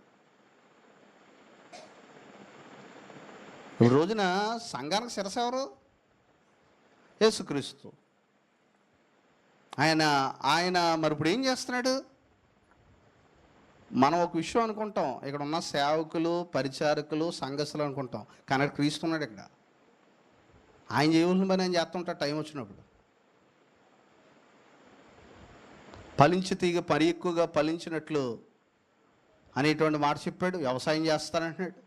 [SPEAKER 1] ఈ రోజున సంఘానికి శిరస్సు ఎవరు? యేసుక్రీస్తు. ఆయన మరి ఇప్పుడు ఏం చేస్తున్నాడు? మనం ఒక విషయం అనుకుంటాం, ఇక్కడ ఉన్న సేవకులు, పరిచారకులు, సంఘస్థులు అనుకుంటాం, కానీ క్రీస్తు ఉన్నాడు ఇక్కడ. ఆయన చేయవలసిన పని ఆయన చేస్తుంటాడు టైం వచ్చినప్పుడు. ఫలించి తీగ పరి ఎక్కువగా ఫలించినట్లు అనేటువంటి మాట చెప్పాడు. వ్యవసాయం చేస్తానంటున్నాడు.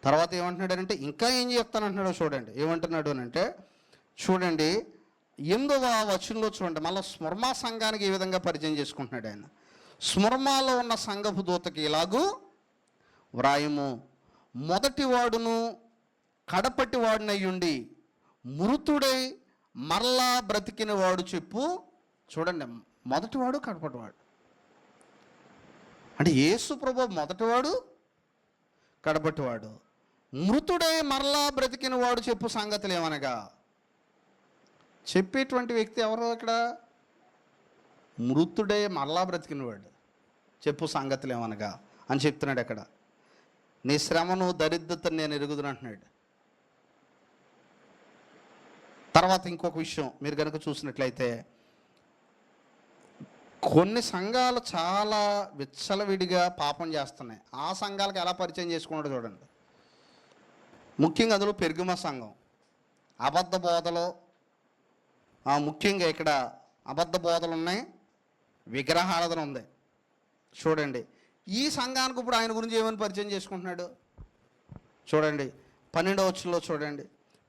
[SPEAKER 1] తర్వాత ఏమంటున్నాడు అంటే ఇంకా ఏం చేస్తానంటున్నాడో చూడండి. ఏమంటున్నాడు అని అంటే చూడండి, 8వ వచనంలో చూడండి, మళ్ళీ స్మర్మా సంఘానికి ఏ విధంగా పరిచయం చేసుకుంటున్నాడు ఆయన. స్మర్మాలో ఉన్న సంఘపు దూతకి ఇలాగూ వ్రాయము, మొదటి వాడును కడపటి వాడినయ్యుండి మృతుడై మరలా బ్రతికిన వాడు చెప్పు. చూడండి, మొదటివాడు కడపటివాడు అంటే యేసు ప్రభు మొదటివాడు, కడపటివాడు. మృతుడై మరలా బ్రతికిన వాడు చెప్పు సంగతులు ఏమనగా. చెప్పేటువంటి వ్యక్తి ఎవరు ఇక్కడ? మృతుడే మరలా బ్రతికినవాడు చెప్పు సంగతులు ఏమనగా అని చెప్తున్నాడు అక్కడ. నీ శ్రమను దరిద్రతను నేను ఎరుగుదును అంటున్నాడు. తర్వాత ఇంకొక విషయం మీరు కనుక చూసినట్లయితే, కొన్ని సంఘాలు చాలా విచ్చలవిడిగా పాపం చేస్తున్నాయి. ఆ సంఘాలకు ఎలా పరిచయం చేసుకున్నాడో చూడండి. ముఖ్యంగా అందులో పెర్గమ సంఘం అబద్ధ బోధలు, ముఖ్యంగా ఇక్కడ అబద్ధ బోధలు ఉన్నాయి, విగ్రహారాధన ఉంది. చూడండి ఈ సంఘానికి ఇప్పుడు ఆయన గురించి ఏమని పరిచయం చేసుకుంటున్నాడు చూడండి. 12వ వచనంలో చూడండి,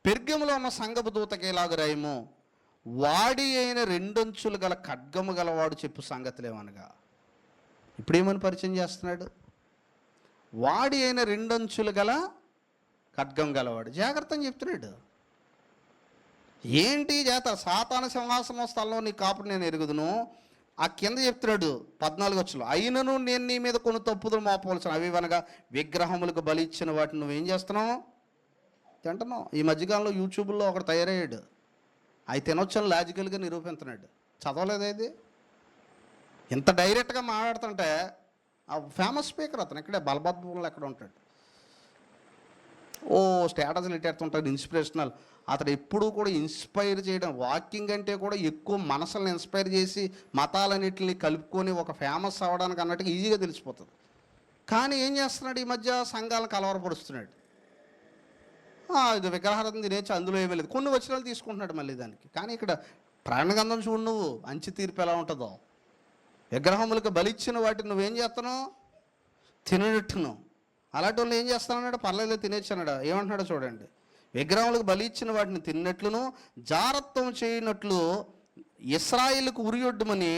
[SPEAKER 1] పెర్గములో ఉన్న సంఘపు దూతకి ఇలాగ రాయము, వాడి అయిన 2 అంచులు గల ఖడ్గము గలవాడు చెప్పు సంగతులేమనగా. ఇప్పుడు ఏమని పరిచయం చేస్తున్నాడు? వాడి అయిన 2 అంచులు గల ఖడ్గం గలవాడు. జాగ్రత్త అని చెప్తున్నాడు. ఏంటి చేత? సాతాను సింహాసనం స్థలంలో నీ కాపుడు నేను ఎరుగుదును. ఆ కింద చెప్తున్నాడు 14వ వచనంలో, అయినను నేను నీ మీద కొన్ని తప్పుదులు మోపవలసిన, అవి అనగా విగ్రహములకు బలి ఇచ్చిన వాటిని నువ్వేం చేస్తున్నావు? తింటున్నావు. ఈ మధ్యకాలంలో యూట్యూబ్లో ఒకడు తయారయ్యాడు, అవి తినొచ్చని లాజికల్గా నిరూపిస్తున్నాడు. చదవలేదు ఇది? ఇంత డైరెక్ట్గా మాట్లాడుతుంటే ఆ ఫేమస్ స్పీకర్ అతను ఇక్కడే బలభద్రంలో ఎక్కడ ఉంటాడు, స్టేటస్లు ఇట్టేస్తుంటాడు, ఇన్స్పిరేషనల్. అతడు ఎప్పుడూ కూడా ఇన్స్పైర్ చేయడం, వాకింగ్ అంటే కూడా ఎక్కువ మనసులను ఇన్స్పైర్ చేసి మతాలన్నింటినీ కలుపుకొని ఒక ఫేమస్ అవ్వడానికి అన్నట్టుగా ఈజీగా తెలిసిపోతుంది. కానీ ఏం చేస్తున్నాడు? ఈ మధ్య సంఘాలను కలవరపరుస్తున్నాడు. ఇది విగ్రహారాధన తినేసి అందులో ఏమీ లేదు, కొన్ని వచనాలు తీసుకుంటున్నాడు మళ్ళీ దానికి. కానీ ఇక్కడ ప్రాణగంధం చూడు, నువ్వు అంచె తీర్పు ఎలా ఉంటుందో. విగ్రహములకు బలిచ్చిన వాటిని నువ్వేం చేస్తున్నావు? తినట్టును. అలాంటి వాళ్ళు ఏం చేస్తానన్నాడు? పర్లేదు తినేచ్చన్నాడు. ఏమంటున్నాడో చూడండి, విగ్రహములకు బలి ఇచ్చిన వాటిని తిన్నట్లును జారత్వం చేయనట్లు ఇశ్రాయేలుకు ఉరియొడ్డుమని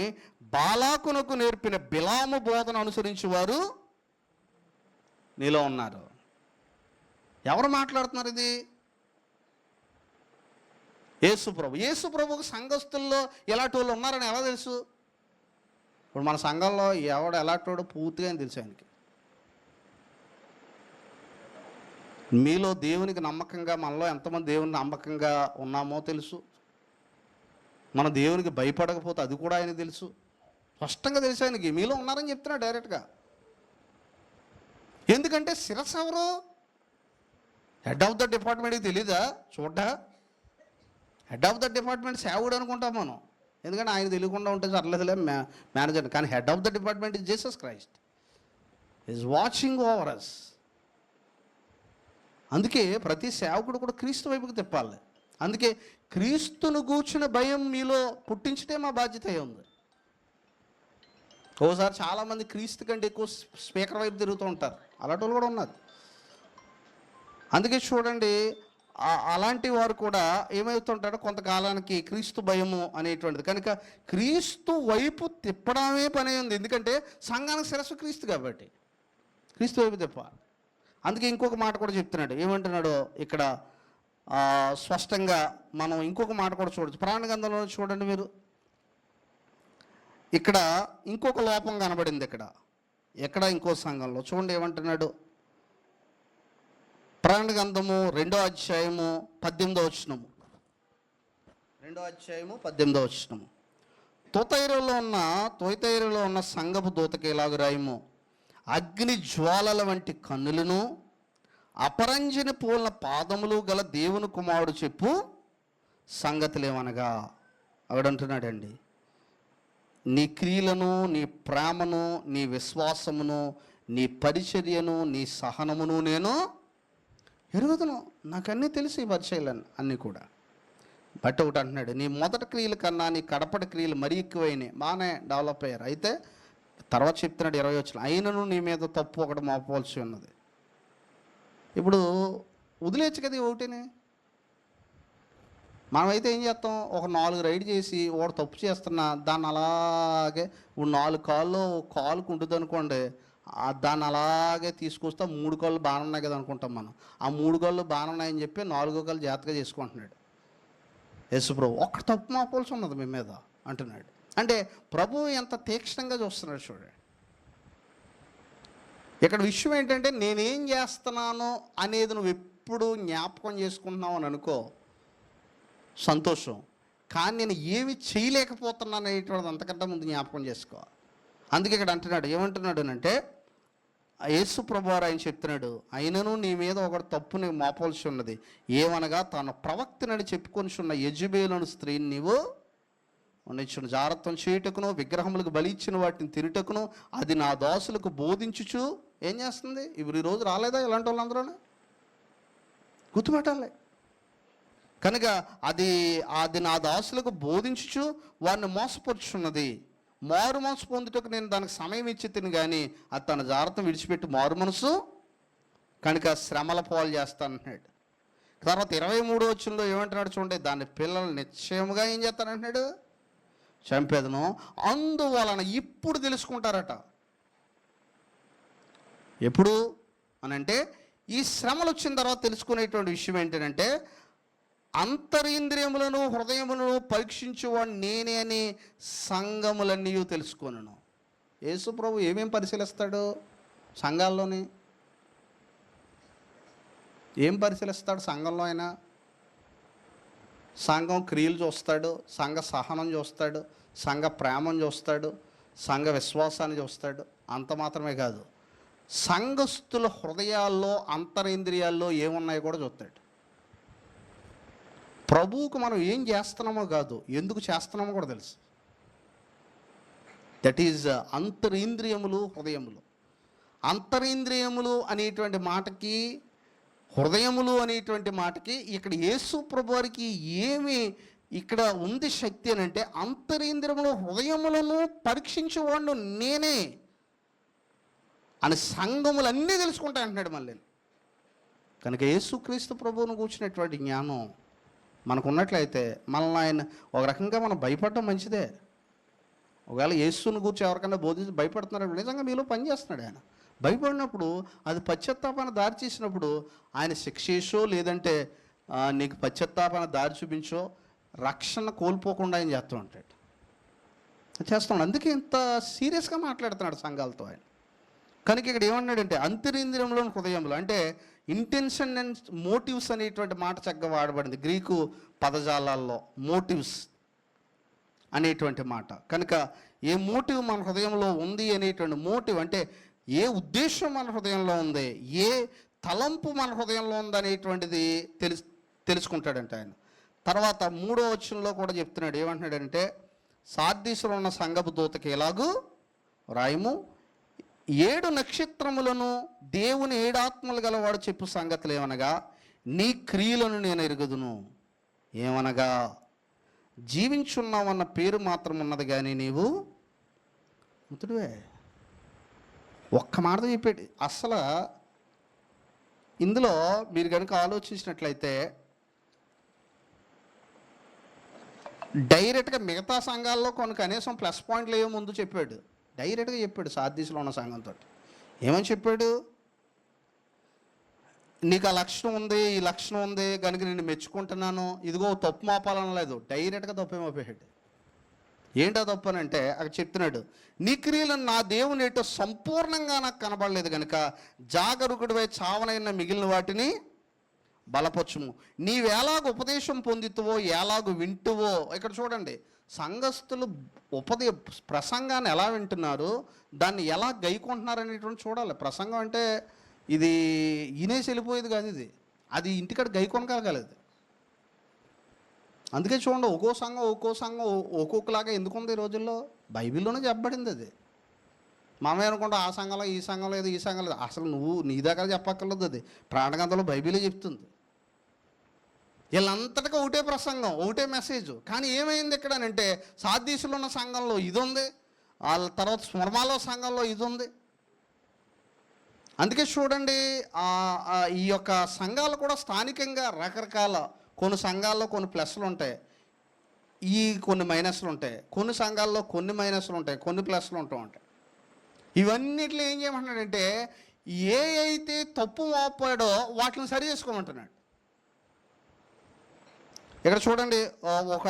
[SPEAKER 1] బాలాకునకు నేర్పిన బిలాము బోధన అనుసరించి వారు నీలో ఉన్నారు. ఎవరు మాట్లాడుతున్నారు ఇది? యేసుప్రభు. యేసుప్రభుకు సంఘస్థుల్లో ఎలాంటి వాళ్ళు ఉన్నారని ఎలా తెలుసు? ఇప్పుడు మన సంఘంలో ఎవడు ఎలాంటి పూర్తిగా తెలుసు ఆయనకి. మీలో దేవునికి నమ్మకంగా, మనలో ఎంతమంది దేవుని నమ్మకంగా ఉన్నామో తెలుసు. మన దేవునికి భయపడకపోతే అది కూడా ఆయనకు తెలుసు, స్పష్టంగా తెలుసు ఆయనకి. మీలో ఉన్నారని చెప్తున్నా డైరెక్ట్గా. ఎందుకంటే శిరస్సు ఎవరు? హెడ్ ఆఫ్ ద డిపార్ట్మెంట్కి తెలీదా? చూడ్డా, హెడ్ ఆఫ్ ద డిపార్ట్మెంట్ సేవకుడు అనుకుంటాం మనం, ఎందుకంటే ఆయన తెలియకుండా ఉంటే సర్లేదులే మేనేజర్. కానీ head of the department is Jesus Christ, is watching over us. అందుకే ప్రతి సేవకుడు కూడా క్రీస్తు వైపుకి తిప్పాలి. అందుకే క్రీస్తును గూర్చిన భయం మీలో పుట్టించటే మా బాధ్యత అయి ఉంది. ఓసారి చాలామంది క్రీస్తు కంటే ఎక్కువ స్పీకర్ వైపు తిరుగుతూ ఉంటారు, అలాంటి వాళ్ళు కూడా ఉన్నారు. అందుకే చూడండి, అలాంటి వారు కూడా ఏమవుతుంటారో కొంతకాలానికి క్రీస్తు భయము అనేటువంటిది. కనుక క్రీస్తు వైపు తిప్పడమే పని ఉంది. ఎందుకంటే సంఘానికి శిరస్సు క్రీస్తు కాబట్టి క్రీస్తు వైపు తిప్పాలి. అందుకే ఇంకొక మాట కూడా చెప్తున్నాడు. ఏమంటున్నాడో ఇక్కడ స్పష్టంగా మనం ఇంకొక మాట కూడా చూడవచ్చు. ప్రాణగంధంలో చూడండి మీరు, ఇక్కడ ఇంకొక లోపం కనబడింది. ఎక్కడ ఇంకో సంఘంలో చూడండి ఏమంటున్నాడు. ప్రాణగంధము 2వ అధ్యాయము 18వ వచనము. 2వ అధ్యాయము 18వ వచనము. తొయతైరులో ఉన్న సంఘపు దూతకి ఇలాగ రాయము, అగ్ని జ్వాలల వంటి కన్నులను అపరంజిని పూల పాదములు గల దేవుని కుమారుడు చెప్పు సంగతులేమనగా. అక్కడంటున్నాడండి, నీ క్రియలను, నీ ప్రేమను, నీ విశ్వాసమును, నీ పరిచర్యను, నీ సహనమును నేను ఎరుగుదును. నాకు అన్నీ తెలిసి ఈ పరిచయాలను అన్నీ కూడా. బట్ ఒకటి అంటున్నాడు, నీ మొదటి క్రియల కన్నా నీ కడపటి క్రియలు మరీ ఎక్కువైనాయి. బాగానే డెవలప్ అయ్యారు. అయితే తర్వాత చెప్తున్నాడు 20వ వచనం, అయినను నీ మీద తప్పు ఒకటి మోపవలసి ఉన్నది. ఇప్పుడు వదిలేచ్చు కదా ఒకటిని. మనమైతే ఏం చేస్తాం, ఒక 4 రైడ్ చేసి వాడు తప్పు చేస్తున్నా దాన్ని అలాగే, ఇప్పుడు 4 కాళ్ళు కాలుకు ఉంటుంది అనుకోండి, దాన్ని అలాగే తీసుకొస్తే 3 కాళ్ళు బాగానే ఉన్నాయి కదా అనుకుంటాం మనం. ఆ 3 కాళ్ళు బాగానే ఉన్నాయని చెప్పి 4వ కాళ్ళు జాగ్రత్తగా చేసుకుంటున్నాడు యేసుప్రభు. ఒక్క తప్పు మాపోల్సి ఉన్నది మీ మీద అంటున్నాడు. అంటే ప్రభు ఎంత తీక్షణంగా చూస్తున్నాడు చూడండి. ఇక్కడ విషయం ఏంటంటే, నేనేం చేస్తున్నాను అనేది నువ్వు ఎప్పుడు జ్ఞాపకం చేసుకుంటున్నావు అని అనుకో, సంతోషం. కానీ నేను ఏమి చేయలేకపోతున్నాను అనేటువంటిది అంతకంటే ముందు జ్ఞాపకం చేసుకో. అందుకే ఇక్కడ అంటున్నాడు, ఏమంటున్నాడు అంటే, యేసు ప్రభువారు ఆయన చెప్తున్నాడు, అయినను నీ మీద ఒకటి తప్పుని మోపాల్సి ఉన్నది, ఏమనగా తాను ప్రవక్తనని చెప్పుకొని ఉన్న యెజబెలు స్త్రీని నీవు ఉన్నిచ్చును జారత్వం చేయుటకును విగ్రహములకు బలి ఇచ్చిన వాటిని తినుటకును అది నా దాసులకు బోధించుచు ఏం చేస్తుంది? ఇప్పుడు ఈరోజు రాలేదా ఇలాంటి వాళ్ళందరూ? గుర్తుపెట్టాలి. కనుక అది నా దాసులకు బోధించుచు వారిని మోసపరుచున్నది. మారు మనసు పొందుటకు నేను దానికి సమయం ఇచ్చి తిని కానీ అది తన జాగ్రత్త విడిచిపెట్టి మారు మనసు కనుక శ్రమల పాలు చేస్తానంటున్నాడు. తర్వాత 23వ వచనంలో ఏమంటున్నాడు చూడండి, దాని పిల్లలు నిశ్చయముగా ఏం చేస్తానంటున్నాడు? చంపేదను. అందువలన ఇప్పుడు తెలుసుకుంటారట. ఎప్పుడు అనంటే ఈ శ్రమలు వచ్చిన తర్వాత తెలుసుకునేటువంటి విషయం ఏంటంటే, అంతరింద్రియములను హృదయములను పరీక్షించువాడు నేనే అని సంఘములన్నీ తెలుసుకొనును. యేసు ప్రభు ఏమేం పరిశీలిస్తాడు? సంఘాల్లోని ఏం పరిశీలిస్తాడు? సంఘంలో అయినా సంఘం క్రియలు చూస్తాడు, సంఘ సహనం చూస్తాడు, సంఘ ప్రేమను చూస్తాడు, సంఘ విశ్వాసాన్ని చూస్తాడు. అంత మాత్రమే కాదు, సంఘస్థుల హృదయాల్లో అంతరేంద్రియాల్లో ఏమున్నాయో కూడా చూస్తాడు. ప్రభువుకు మనం ఏం చేస్తున్నామో కాదు, ఎందుకు చేస్తున్నామో కూడా తెలుసు. దట్ ఈజ్ అంతరింద్రియములు హృదయములు. అంతరింద్రియములు అనేటువంటి మాటకి, హృదయములు అనేటువంటి మాటకి ఇక్కడ యేసు ప్రభువారికి ఏమి ఇక్కడ ఉంది శక్తి అని అంటే, అంతరింద్రియములు హృదయములను పరీక్షించేవాడు నేనే అని సంఘములన్నీ తెలుసుకుంటా అంటున్నాడు మళ్ళీ. కనుక యేసుక్రీస్తు ప్రభువును కూర్చున్నటువంటి జ్ఞానం మనకు ఉన్నట్లయితే మనల్ని ఆయన ఒక రకంగా మనం భయపడడం మంచిదే. ఒకవేళ యేసుని కూర్చో ఎవరికైనా బోధించి భయపడుతున్నారు, నిజంగా మీలో పనిచేస్తున్నాడు ఆయన. భయపడినప్పుడు అది పశ్చాత్తాపాన్ని దారి చేసినప్పుడు ఆయన శిక్షేసో లేదంటే నీకు పశ్చాత్తాపాన్ని దారి చూపించో రక్షణ కోల్పోకుండా ఆయన చేస్తూ ఉంటాడు, చేస్తున్నాడు. అందుకే ఇంత సీరియస్గా మాట్లాడుతున్నాడు సంఘాలతో ఆయన. కనుక ఇక్కడ ఏమన్నాడంటే అంతరింద్రియంలోని హృదయంలో అంటే ఇంటెన్షన్ అండ్ మోటివ్స్ అనేటువంటి మాట చక్కగా వాడబడింది గ్రీకు పదజాలాల్లో. మోటివ్స్ అనేటువంటి మాట. కనుక ఏ మోటివ్ మన హృదయంలో ఉంది అనేటువంటి మోటివ్ అంటే ఏ ఉద్దేశం మన హృదయంలో ఉంది, ఏ తలంపు మన హృదయంలో ఉంది అనేటువంటిది తెలుసుకుంటాడంట ఆయన. తర్వాత 3వ వచనంలో కూడా చెప్తున్నాడు, ఏమంటున్నాడంటే సార్దీసులో ఉన్న సంఘపు దూతకి ఎలాగూ రాయము, 7 నక్షత్రములను దేవుని 7 ఆత్మలు గలవాడు చెప్పు సంగతులు ఏమనగా, నీ క్రియలను నేను ఎరుగుదును. ఏమనగా జీవించున్నావన్న పేరు మాత్రం ఉన్నది కానీ నీవు మృతుడివే. ఒక్క మాట చెప్పాడు. అసలు ఇందులో మీరు కనుక ఆలోచించినట్లయితే డైరెక్ట్గా మిగతా సంఘాల్లో కొన్ని కనీసం ప్లస్ పాయింట్లు ఏమో ముందు చెప్పాడు. డైరెక్ట్గా చెప్పాడు సార్దీసులో ఉన్న సంఘంతో. ఏమని చెప్పాడు? నీకు ఆ లక్షణం ఉంది, ఈ లక్షణం ఉంది కనుక నేను మెచ్చుకుంటున్నాను, ఇదిగో తప్పు మాపాలని లేదు, డైరెక్ట్గా తప్పే మోపేసాడు. ఏంటో తప్పు అని అంటే అక్కడ చెప్తున్నాడు, నీ క్రియలను నా దేవుని ఏంటో సంపూర్ణంగా నాకు కనబడలేదు కనుక జాగరూకుడివై చావనైన మిగిలిన వాటిని బలపరచుము. నీవెలాగ ఉపదేశం పొందుతువో ఎలాగ వింటువో. ఇక్కడ చూడండి, సంఘస్థులు ప్రసంగాన్ని ఎలా వింటున్నారు, దాన్ని ఎలా గైకుంటున్నారు అనేటువంటి చూడాలి. ప్రసంగం అంటే ఇది ఇనేసి వెళ్ళిపోయేది కాదు, అది ఇంటికాడ గైకొనగలగలేదు. అందుకే చూడండి, ఒక్కో సంఘం ఒక్కొక్కలాగా ఎందుకుంది ఈ రోజుల్లో. బైబిల్లోనే చెప్పబడింది అది. మనమే అనుకుంటా ఆ సంఘంలో ఈ సంఘం లేదు, ఈ సంఘం లేదు. అసలు నువ్వు నీ దగ్గర చెప్పక్కర్లేదు, అది ప్రాణగంధంలో బైబిలే చెప్తుంది. వీళ్ళంతటిగా ఒకటే ప్రసంగం, ఒకటే మెసేజ్. కానీ ఏమైంది ఇక్కడ అంటే సార్దీసులో ఉన్న సంఘంలో ఇది ఉంది, వాళ్ళ తర్వాత స్మర్మాలో సంఘంలో ఇది ఉంది. అందుకే చూడండి, ఈ యొక్క సంఘాలు కూడా స్థానికంగా రకరకాల, కొన్ని సంఘాల్లో కొన్ని ప్లస్లు ఉంటాయి, కొన్ని మైనస్లు ఉంటాయి. కొన్ని సంఘాల్లో కొన్ని మైనస్లు ఉంటాయి, కొన్ని ప్లస్లు ఉంటూ ఉంటాయి. ఇవన్నిట్లో ఏం చేయమంటున్నాడంటే ఏ అయితే తప్పు మోపాడో వాటిని సరి చేసుకోమంటున్నాడు. ఇక్కడ చూడండి, ఒక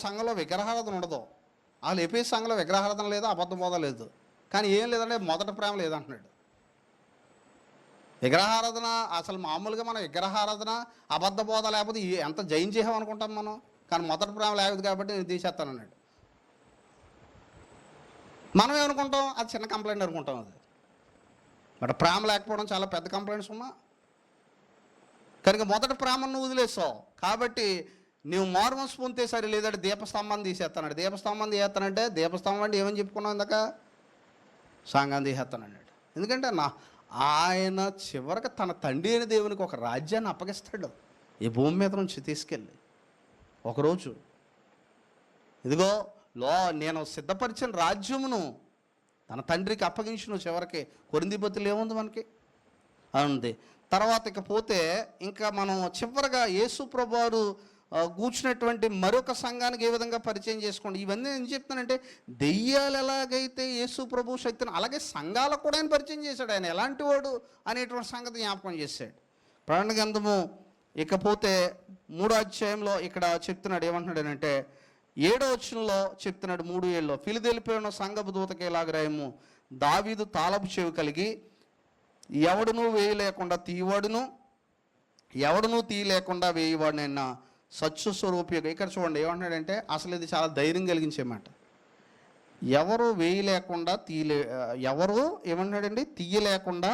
[SPEAKER 1] సంఘంలో విగ్రహారాధన ఉండదు, వాళ్ళు ఎపిఎస్ సంఘంలో విగ్రహారాధన లేదు, అబద్ధ బోధ లేదు. కానీ ఏం లేదంటే మొదటి ప్రేమ లేదంటున్నాడు. విగ్రహారాధన అసలు మామూలుగా మనం విగ్రహారాధన అబద్ధ బోధ లేకపోతే ఎంత జయించేసాం అనుకుంటాం మనం. కానీ మొదటి ప్రేమ లేదు కాబట్టి నేను తీసేస్తానన్నాడు. మనం ఏమనుకుంటాం, అది చిన్న కంప్లైంట్ అనుకుంటాం. అది బట్ ప్రేమ లేకపోవడం చాలా పెద్ద కంప్లైంట్స్ ఉన్నా. కనుక మొదటి ప్రేమను నువ్వు వదిలేసావు కాబట్టి నువ్వు మారుమనసు పొందితే సరే, లేదంటే దీపస్తంభాన్ని తీసేస్తానంటే. దీపస్తంభాన్ని తీసేస్తానంటే దీపస్తంభం అంటే ఏమని చెప్పుకున్నావు ఇందాక? సంఘాన్ని తీసేస్తానన్నాడు. ఎందుకంటే ఆయన చివరికి తన తండ్రి అయిన దేవునికి ఒక రాజ్యాన్ని అప్పగిస్తాడు ఈ భూమి మీద నుంచి తీసుకెళ్ళి. ఒకరోజు ఇదిగో నేను సిద్ధపరిచిన రాజ్యమును తన తండ్రికి అప్పగించును. చివరికి కొరింథీ పత్రికలో ఏముంది మనకి ఉంది. తర్వాత ఇకపోతే ఇంకా మనం చివరిగా యేసు ప్రభువారు కూర్చున్నటువంటి మరొక సంఘానికి ఏ విధంగా పరిచయం చేసుకోండి. ఇవన్నీ ఏం చెప్తానంటే, దెయ్యాలు ఎలాగైతే యేసు ప్రభు శక్తిని, అలాగే సంఘాలకు కూడా ఆయన పరిచయం చేశాడు. ఆయన ఎలాంటి వాడు అనేటువంటి సంగతి జ్ఞాపకం చేశాడు. ప్రకటన గ్రంథము ఇకపోతే 3వ అధ్యాయంలో ఇక్కడ చెప్తున్నాడు. ఏమంటున్నాడు అంటే 7వ వచనంలో చెప్తున్నాడు, 3:7 ఫిలదెల్ఫియలో ఉన్న సంఘపు దూతకి ఇలాగ రాయము, దావీదు తాళపు చెవి కలిగి ఎవడునూ వేయలేకుండా తీయవాడును, ఎవడునూ తీయలేకుండా వేయవాడునైనా సత్యస్వరూపి. ఇక్కడ చూడండి ఏమంటున్నాడంటే, అసలు ఇది చాలా ధైర్యం కలిగించేమాట. ఎవరు వేయలేకుండా ఎవరు ఏమంటున్నాడండి? తీయలేకుండా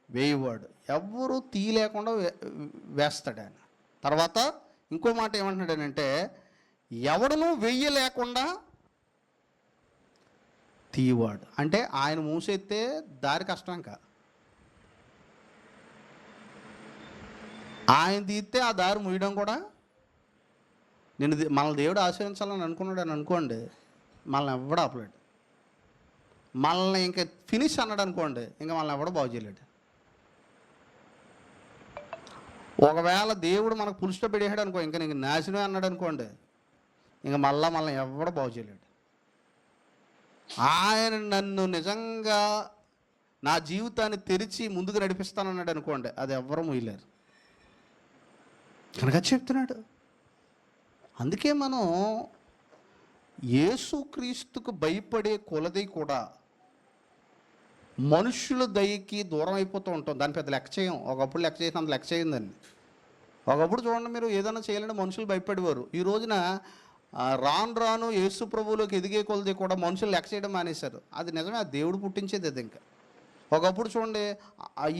[SPEAKER 1] వేయవాడు. ఎవరు తీయలేకుండా వేస్తాడు ఆయన. తర్వాత ఇంకో మాట ఏమంటున్నాడనంటే, ఎవడును వెయ్యలేకుండా తీయవాడు. అంటే ఆయన మూసెత్తే దారి కష్టం. ఇంకా ఆయన తీస్తే ఆ దారి మూయడం కూడా. మన దేవుడు ఆశ్రయించాలని అనుకున్నాడు అని అనుకోండి, మనల్ని ఎవడు ఆపలేడు. మనల్ని ఇంకా ఫినిష్ అన్నాడు అనుకోండి, ఇంకా మనల్ని ఎవడో బాగు చేయలేడు. ఒకవేళ దేవుడు మనకు పులుస్టో పెట్టేసాడు అనుకో, ఇంకా నీకు నాశనం అన్నాడు అనుకోండి, ఇంకా మనల్ని ఎవడో బాగు చేయలేడు. ఆయన నన్ను నిజంగా నా జీవితాన్ని తెరిచి ముందుకు నడిపిస్తానన్నాడు అనుకోండి, అది ఎవ్వరూ మూయలేరు. కనుక చెప్తున్నాడు. అందుకే మనం యేసుక్రీస్తుకు భయపడే కొలది కూడా మనుషుల దయకి దూరం అయిపోతూ ఉంటాం. దాని పెద్ద లెక్క చేయం. ఒకప్పుడు లెక్క చేసిన అంత లెక్క చేయందండి. ఒకప్పుడు చూడండి, మీరు ఏదైనా చేయాలంటే మనుషులు భయపడేవారు. ఈ రోజున రాను యేసు ప్రభువులోకి ఎదిగే కొలది కూడా మనుషులు లెక్క చేయడం మానేశారు. అది నిజమే, అది దేవుడు పుట్టించేది. అది ఇంకా ఒకప్పుడు చూడండి,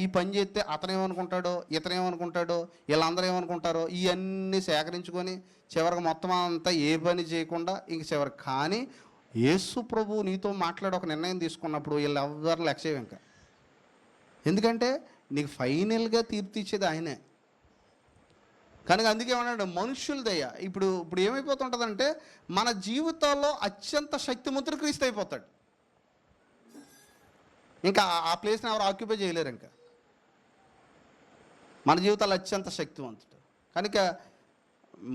[SPEAKER 1] ఈ పని చేస్తే అతనేమనుకుంటాడో, ఇతనేమనుకుంటాడో, వీళ్ళందరూ ఏమనుకుంటారో, ఇవన్నీ సేకరించుకొని చివరికి మొత్తం అంతా ఏ పని చేయకుండా ఇంక చివరికి. కానీ యేసు ప్రభువు నీతో మాట్లాడి ఒక నిర్ణయం తీసుకున్నప్పుడు వీళ్ళెవ్వరు లెక్క చేయవు ఇంకా. ఎందుకంటే నీకు ఫైనల్గా తీర్పు ఇచ్చేది ఆయనే. కనుక అందుకే ఏమన్నాడు, మనుషుల దయ. ఇప్పుడు ఏమైపోతుంటుందంటే, మన జీవితాల్లో అత్యంత శక్తిమంతుడు క్రీస్తు అయిపోతాడు. ఇంకా ఆ ప్లేస్ని ఎవరు ఆక్యుపై చేయలేరు. ఇంకా మన జీవితాలు అత్యంత శక్తివంతుడు. కనుక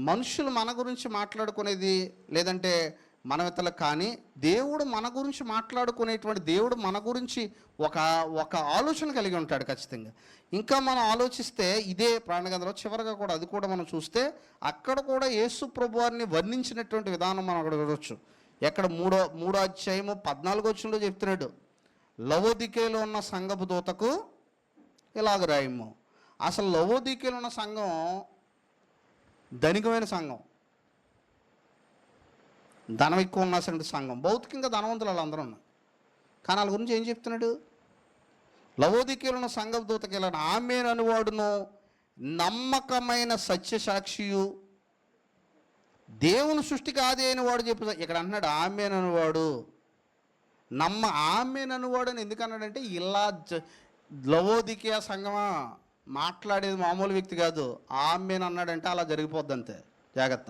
[SPEAKER 1] మనుషులు మన గురించి మాట్లాడుకునేది లేదంటే మన ఇతరులకు, కానీ దేవుడు మన గురించి మాట్లాడుకునేటువంటి దేవుడు మన గురించి ఒక ఆలోచన కలిగి ఉంటాడు ఖచ్చితంగా. ఇంకా మనం ఆలోచిస్తే ఇదే ప్రాణగంధంలో చివరిగా కూడా అది కూడా మనం చూస్తే అక్కడ కూడా యేసు ప్రభువారిని వర్ణించినటువంటి విధానం మనం అక్కడ చూడవచ్చు. ఎక్కడ 3వ అధ్యాయము 14వ వచనంలో చెప్తున్నాడు, లవోదికేలో ఉన్న సంఘపు దూతకు ఇలాగ రాయము. అసలు లవోదికేలో ఉన్న సంఘం ధనికమైన సంఘం, ధనం ఎక్కువ ఉన్నటువంటి సంఘం, భౌతికంగా ధనవంతులు వాళ్ళందరూ ఉన్నారు. కానీ వాళ్ళ గురించి ఏం చెప్తున్నాడు? లవోదికేలో ఉన్న సంఘపు దూతకి ఇలా, ఆమేన్ అనువాడును, నమ్మకమైన సత్యసాక్షియు, దేవుని సృష్టికి ఆది అయిన వాడు చెప్పు. ఇక్కడ అంటున్నాడు ఆమేన్ అనువాడు, ఆమేన్ అనువాడు అని ఎందుకు అన్నాడంటే, ఇలా లవోదికేయ సంఘమా మాట్లాడేది మామూలు వ్యక్తి కాదు. ఆమేన్ అన్నాడంటే అలా జరిగిపోద్ది అంతే, జాగ్రత్త.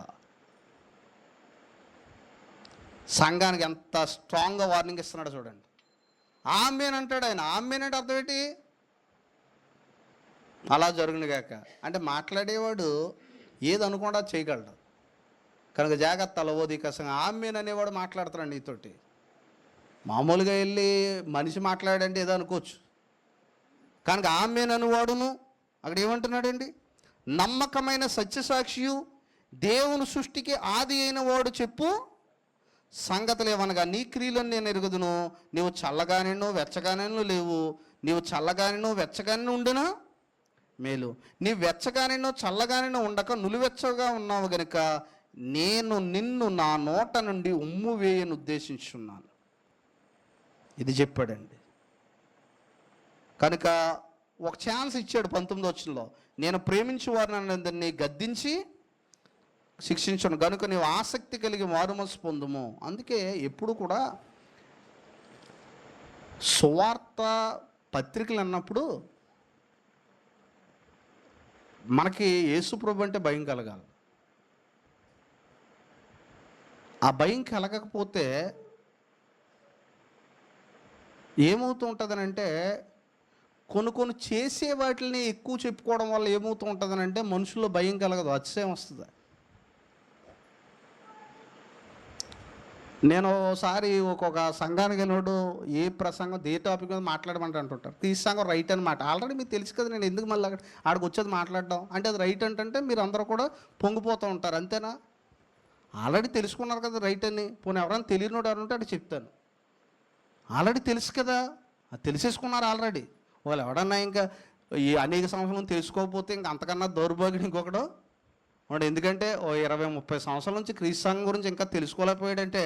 [SPEAKER 1] సంఘానికి ఎంత స్ట్రాంగ్గా వార్నింగ్ ఇస్తున్నాడో చూడండి. ఆమేన్ అంటాడు ఆయన. ఆమేన్ అంటే అర్థం ఏంటి? అలా జరుగునుగాక అంటే మాట్లాడేవాడు ఏది అనుకుండా చేయగలడు. కనుక జాగ్రత్త. లవోదికేయ సంఘం ఆమేన్ అనేవాడు మాట్లాడుతున్నాడు నీతోటి. మామూలుగా వెళ్ళి మనిషి మాట్లాడంటే ఏదో అనుకోవచ్చు. కనుక ఆమేన్ అనువాడును అక్కడ ఏమంటున్నాడండి, నమ్మకమైన సత్యసాక్షియు, దేవుని సృష్టికి ఆది అయిన వాడు చెప్పు సంగతులు ఏమనగా, నీ క్రియలను నేను ఎరుగుదును, నీవు చల్లగానో వెచ్చగానో లేవు, నీవు చల్లగానో వెచ్చగానో ఉండునా మేలు, నీ వెచ్చగానో చల్లగానో ఉండక నులివెచ్చగా ఉన్నావు గనుక నేను నిన్ను నా నోట నుండి ఉమ్ము వేయను ఉద్దేశించున్నాను. ఇది చెప్పాడండి. కనుక ఒక ఛాన్స్ ఇచ్చాడు 19వ వచనంలో, నేను ప్రేమించు వారిని అందరినీ గద్దించి శిక్షించను కనుక నీవు ఆసక్తి కలిగి మారుమనసు పొందుము. అందుకే ఎప్పుడు కూడా సువార్త పత్రికలు అన్నప్పుడు మనకి యేసుప్రభు అంటే భయం కలగాలి. ఆ భయం కలగకపోతే ఏమవుతూ ఉంటుందనంటే, కొన్ని చేసే వాటిని ఎక్కువ చెప్పుకోవడం వల్ల ఏమవుతూ ఉంటుందనంటే మనుషుల్లో భయం కలగదు, అతిశయం వస్తుంది. నేను ఒకసారి ఒక్కొక్క సంఘానికి వెళ్ళినప్పుడు ఏ ప్రసంగం ఏ టాపిక్ మీద మాట్లాడమంటే అంటుంటారు, ఈ సంఘం రైట్ అనమాట. ఆల్రెడీ మీకు తెలుసు కదా, నేను ఎందుకు మళ్ళీ ఆడికి వచ్చేది మాట్లాడడం అంటే, అది రైట్ అంటే మీరు అందరూ కూడా పొంగిపోతూ ఉంటారు, అంతేనా? ఆల్రెడీ తెలుసుకున్నారు కదా రైట్ అని. పోనీ ఎవరైనా తెలియనోడు ఎవరు ఉంటే అది చెప్తాను. ఆల్రెడీ తెలుసు కదా, అది తెలిసేసుకున్నారు ఆల్రెడీ. వాళ్ళు ఎవడన్నా ఇంకా ఈ అనేక సంవత్సరాలు తెలుసుకోకపోతే ఇంకా అంతకన్నా దౌర్భాగ్యం ఇంకొకడు వాడు. ఎందుకంటే ఓ 20-30 సంవత్సరాల నుంచి క్రీస్తు సంఘం గురించి ఇంకా తెలుసుకోలేకపోయాడంటే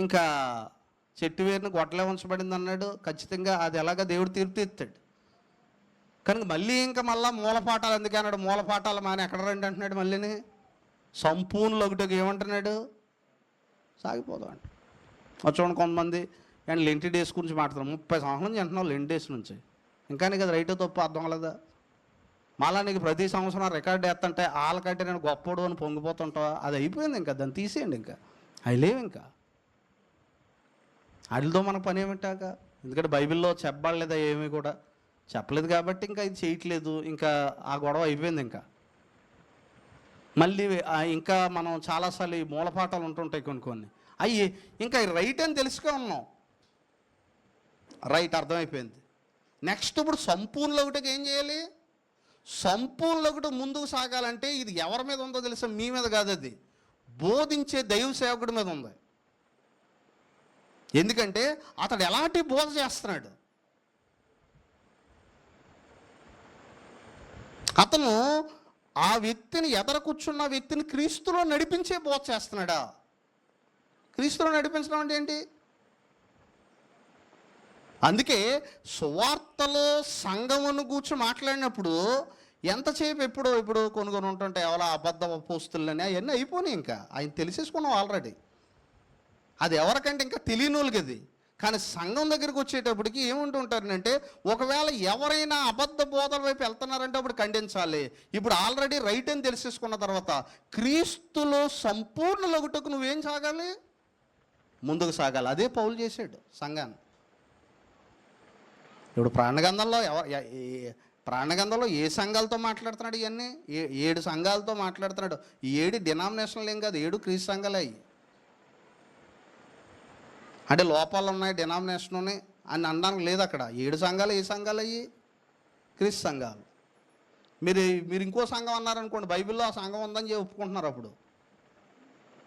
[SPEAKER 1] ఇంకా చెట్టు వేరుని గొట్టలే ఉంచబడింది అన్నాడు. ఖచ్చితంగా అది ఎలాగ దేవుడు తీర్పు తీస్తాడు. కనుక మళ్ళీ మళ్ళీ మూలపాఠాలు ఎందుకు అన్నాడు, మూలపాఠాలు మాని ఎక్కడ రండి అంటున్నాడు. మళ్ళీని సంపూర్ణ ఒకటికి ఏమంటున్నాడు, సాగిపోదాం అంట. చూడండి కొంతమంది అండ్ లెంటి డేస్ గురించి మాట్లాడుతున్నాం. 30 సంవత్సరాల నుంచి అంటున్నావు లెంటి డేస్ నుంచి. ఇంకా నీకు అది రైటో తప్పు అర్థం కలదా? మళ్ళీ నీకు ప్రతి సంవత్సరం రికార్డు వేస్తుంటే వాళ్ళకంటే నేను గొప్పడు అని పొంగిపోతుంటావా? అది అయిపోయింది, ఇంకా దాన్ని తీసేయండి. ఇంకా అవి లేవు, ఇంకా వాటితో మనకు పని ఏమిటాక. ఎందుకంటే బైబిల్లో చెప్పబడలేదా, ఏమీ కూడా చెప్పలేదు కాబట్టి ఇంకా ఇది చేయట్లేదు. ఇంకా ఆ గొడవ అయిపోయింది. ఇంకా మళ్ళీ ఇంకా మనం చాలాసార్లు ఈ మూలపాఠాలు ఉంటుంటాయి కొన్ని అవి ఇంకా రైట్ అని తెలుసుగా ఉన్నాం, రైట్ అర్థమైపోయింది. నెక్స్ట్ ఇప్పుడు సంపూర్ణ ఒకటికి ఏం చేయాలి? సంపూర్ణ ఒకటి ముందుకు సాగాలంటే ఇది ఎవరి మీద ఉందో తెలుసా? మీ మీద కాదు, అది బోధించే దైవ సేవకుడి మీద ఉంది. ఎందుకంటే అతడు ఎలాంటి బోధ చేస్తున్నాడు, అతను ఆ వ్యక్తిని ఎదర కూర్చున్న వ్యక్తిని క్రీస్తులో నడిపించే బోధ చేస్తున్నాడా? క్రీస్తులో నడిపించడం అంటే ఏంటి? అందుకే సువార్తలో సంఘమును కూర్చొని మాట్లాడినప్పుడు ఎంతసేపు ఇప్పుడు కొన్ని ఉంటుంటాయి, ఎవరో అబద్ధ అపోస్తులని అవన్నీ అయిపోయినాయి. ఇంకా ఆయన తెలిసేసుకున్నాం ఆల్రెడీ. అది ఎవరికంటే ఇంకా తెలియని వాళ్ళకి అది. కానీ సంఘం దగ్గరికి వచ్చేటప్పటికి ఏముంటుంటారంటే, ఒకవేళ ఎవరైనా అబద్ధ బోధల వైపు వెళ్తున్నారంటే అప్పుడు ఖండించాలి. ఇప్పుడు ఆల్రెడీ రైట్ అని తెలిసేసుకున్న తర్వాత క్రీస్తులో సంపూర్ణ లగుటకు నువ్వేం సాగాలి? ముందుకు సాగాలి. అదే పౌలు చేశాడు సంఘాన్ని. ఇప్పుడు ప్రాణగంధంలో ఏ సంఘాలతో మాట్లాడుతున్నాడు? ఇవన్నీ 7 సంఘాలతో మాట్లాడుతున్నాడు. ఈ 7 డినామినేషన్లు ఏం కాదు, 7 క్రీస్తు సంఘాలు అయ్యి. అంటే లోపాలు ఉన్నాయి, డినామినేషన్ ఉన్నాయి అని అనడానికి లేదు అక్కడ. 7 సంఘాలు ఏ సంఘాలు అయ్యి? క్రీస్తు సంఘాలు. మీరు ఇంకో సంఘం అన్నారనుకోండి, బైబిల్లో ఆ సంఘం ఉందని ఒప్పుకుంటున్నారు అప్పుడు.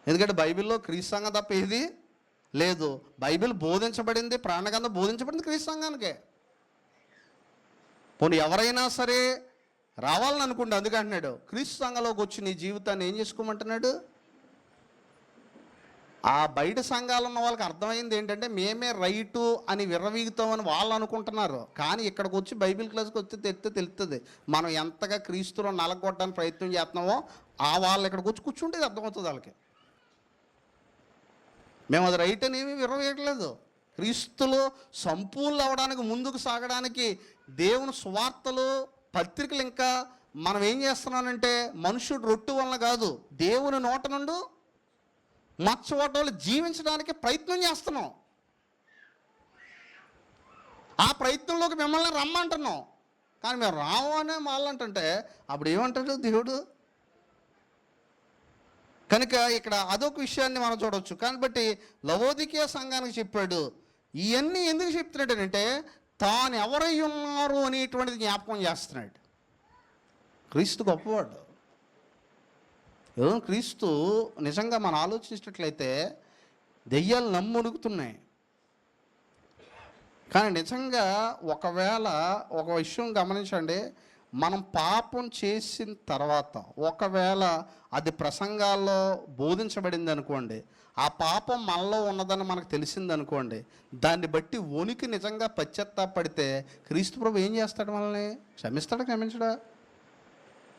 [SPEAKER 1] ఎందుకంటే బైబిల్లో క్రీస్తు సంఘం తప్ప ఏది లేదు. బైబిల్ బోధించబడింది, ప్రాణగంధం బోధించబడింది క్రీస్తు సంఘానికే. పోనీ ఎవరైనా సరే రావాలని అనుకుంటే అందుకంటున్నాడు, క్రీస్తు సంఘంలోకి వచ్చి నీ జీవితాన్ని ఏం చేసుకోమంటున్నాడు? ఆ బయట సంఘాలు ఉన్న వాళ్ళకి అర్థమైంది ఏంటంటే, మేమే రైటు అని విర్రవీగుతామని వాళ్ళు అనుకుంటున్నారు. కానీ ఇక్కడికి వచ్చి బైబిల్ క్లాస్కి వచ్చి తెలుస్తుంది మనం ఎంతగా క్రీస్తులో నలగొట్టడానికి ప్రయత్నం చేస్తున్నామో. ఆ వాళ్ళు ఇక్కడికి వచ్చి కూర్చుంటే అర్థమవుతుంది వాళ్ళకి. మేము అది రైట్ అని ఏమీ విర్రవీయట్లేదు. క్రీస్తులో సంపూర్ణ అవ్వడానికి, ముందుకు సాగడానికి దేవుని సువార్తలు పత్రికలు ఇంకా మనం ఏం చేస్తున్నానంటే, మనుషుడు రొట్టు వలన కాదు, దేవుని నోట నుండి మచ్చవటోళ్ళు జీవించడానికి ప్రయత్నం చేస్తున్నాం. ఆ ప్రయత్నంలోకి మిమ్మల్ని రమ్మంటున్నాం. కానీ మేము రాము అనే వాళ్ళంటే అప్పుడు ఏమంటాడు దేవుడు? కనుక ఇక్కడ అదొక విషయాన్ని మనం చూడవచ్చు. కాబట్టి లవోదికీయ సంఘానికి చెప్పాడు. ఇవన్నీ ఎందుకు చెప్తున్నాడంటే, తాను ఎవరై ఉన్నారు అనేటువంటిది జ్ఞాపకం చేస్తున్నాడు. క్రీస్తు గొప్పవాడు. క్రీస్తు నిజంగా మనం ఆలోచించినట్లయితే దెయ్యాలు నమ్ముడుగుతున్నాయి. కానీ నిజంగా ఒకవేళ ఒక విషయం గమనించండి, మనం పాపం చేసిన తర్వాత ఒకవేళ అది ప్రసంగాల్లో బోధించబడింది అనుకోండి, ఆ పాపం మనలో ఉన్నదని మనకు తెలిసిందనుకోండి, దాన్ని బట్టి వణికి నిజంగా పశ్చాత్తాపడితే క్రీస్తు ప్రభు ఏం చేస్తాడు? మనల్ని క్షమిస్తాడా, క్షమించడా?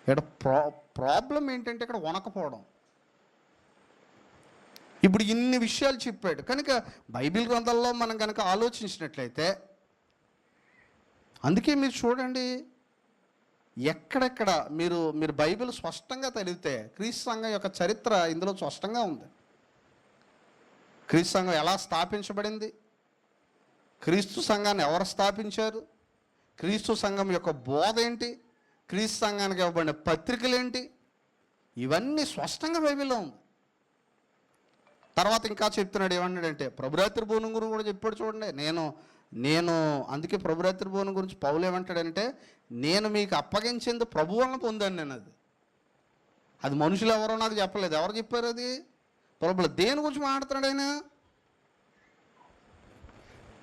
[SPEAKER 1] ఇక్కడ ప్రాబ్లం ఏంటంటే ఇక్కడ వణకపోవడం. ఇప్పుడు ఇన్ని విషయాలు చెప్పాడు కనుక బైబిల్ గ్రంథాల్లో మనం కనుక ఆలోచించినట్లయితే, అందుకే మీరు చూడండి ఎక్కడెక్కడ మీరు బైబిల్ స్పష్టంగా చదివితే క్రీస్తు సంఘం యొక్క చరిత్ర ఇందులో స్పష్టంగా ఉంది. క్రీస్తు సంఘం ఎలా స్థాపించబడింది, క్రీస్తు సంఘాన్ని ఎవరు స్థాపించారు, క్రీస్తు సంఘం యొక్క బోధ ఏంటి, క్రీస్తు సంఘానికి ఇవ్వబడిన పత్రికలు ఏంటి, ఇవన్నీ స్పష్టంగా బైబిల్లో ఉంది. తర్వాత ఇంకా చెప్తున్నాడు, ఏమన్నాడంటే ప్రభురాత్రి భోజనం గురించి కూడా చెప్పాడు. చూడండి, నేను అందుకే ప్రభురాత్రి భోజనం గురించి పౌలు ఏమంటాడంటే, నేను మీకు అప్పగించింది ప్రభు వలన పొందాను. నేను అది మనుషులు ఎవరో నాకు చెప్పలేదు. ఎవరు చెప్పారు? అది ప్రభులు. దేని గురించి మాట్లాడుతున్నాడు ఆయన?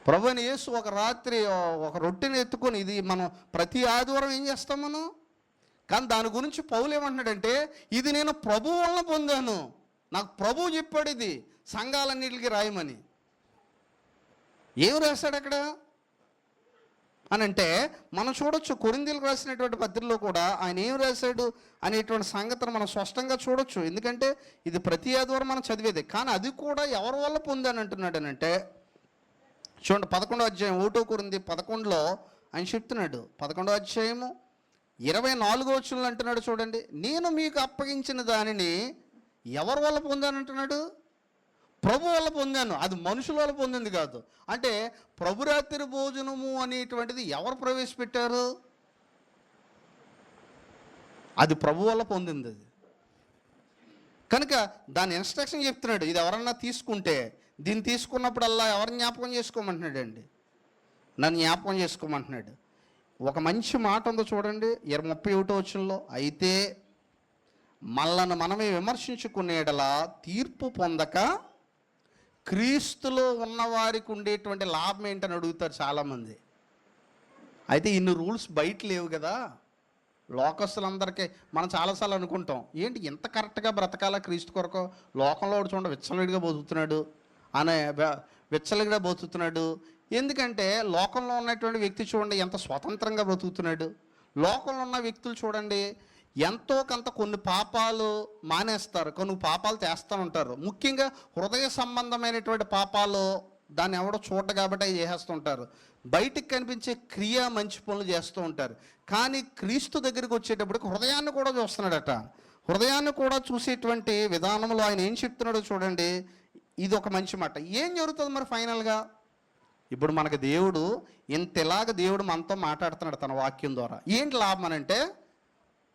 [SPEAKER 1] ప్రభు అని యేసు ఒక రాత్రి ఒక రొట్టెని ఎత్తుకొని, ఇది మనం ప్రతి ఆదివారం ఏం చేస్తాం మనం, కానీ దాని గురించి పౌలు ఏమంటున్నాడంటే, ఇది నేను ప్రభు వలన పొందాను, నాకు ప్రభువు చెప్పాడు ఇది సంఘాలన్నిటికీ రాయమని. ఏం రాశాడు అక్కడ అని అంటే మనం చూడొచ్చు. కొరింథీయులకు రాసినటువంటి పత్రికలో కూడా ఆయన ఏం రాశాడు అనేటువంటి సంగతిని మనం స్పష్టంగా చూడొచ్చు. ఎందుకంటే ఇది ప్రతి ఆదివారం మనం చదివేది. కానీ అది కూడా ఎవరి వల్ల పొందాను అంటున్నాడు అని అంటే, చూడండి 11వ అధ్యాయం 1 కొరింథీ 11లో ఆయన చెప్తున్నాడు. 11వ అధ్యాయము 24వ వచనంలో అంటున్నాడు చూడండి, నేను మీకు అప్పగించిన దానిని ఎవరి వల్ల పొందాను అంటున్నాడు? ప్రభు వల్ల పొందాను. అది మనుషుల వల్ల పొందింది కాదు. అంటే ప్రభురాత్రి భోజనము అనేటువంటిది ఎవరు ప్రవేశపెట్టారు? అది ప్రభు వల్ల పొందింది. అది కనుక దాని ఇన్స్ట్రక్షన్ చెప్తున్నాడు. ఇది ఎవరన్నా తీసుకుంటే, దీన్ని తీసుకున్నప్పుడల్లా ఎవరిని జ్ఞాపకం చేసుకోమంటున్నాడు అండి? నన్ను జ్ఞాపకం చేసుకోమంటున్నాడు. ఒక మంచి మాట ఉందో చూడండి 31వ వచనంలో, అయితే మనలను మనమే విమర్శించుకునేటలా తీర్పు పొందక క్రీస్తులో ఉన్నవారికి ఉండేటువంటి లాభం ఏంటని అడుగుతారు చాలామంది. అయితే ఇన్ని రూల్స్ బయట లేవు కదా, లోకస్తులందరికీ మనం చాలాసార్లు అనుకుంటాం, ఏంటి ఇంత కరెక్ట్గా బ్రతకాలా క్రీస్తు కొరకు, లోకంలో చూడండి విచ్చలవిడిగా బతుకుతున్నాడు అనే విచ్చలవిడిగా బతుకుతున్నాడు. ఎందుకంటే లోకంలో ఉన్నటువంటి వ్యక్తి చూడండి ఎంత స్వతంత్రంగా బ్రతుకుతున్నాడు. లోకంలో ఉన్న వ్యక్తులు చూడండి ఎంతో కొంత కొన్ని పాపాలు మానేస్తారు, కొన్ని పాపాలు చేస్తూ ఉంటారు. ముఖ్యంగా హృదయ సంబంధమైనటువంటి పాపాలు దాన్ని ఎవడో చూడ కాబట్టి అవి చేసేస్తుంటారు. బయటికి కనిపించే క్రియ మంచి పనులు చేస్తూ ఉంటారు. కానీ క్రీస్తు దగ్గరికి వచ్చేటప్పటికి హృదయాన్ని కూడా చూస్తున్నాడట. హృదయాన్ని కూడా చూసేటువంటి విధానంలో ఆయన ఏం చెప్తున్నాడో చూడండి. ఇది ఒక మంచి మాట. ఏం జరుగుతుంది మరి ఫైనల్గా? ఇప్పుడు మనకు దేవుడు ఇంతలాగా దేవుడు మనతో మాట్లాడుతున్నాడు తన వాక్యం ద్వారా. ఏంటి లాభం అని అంటే,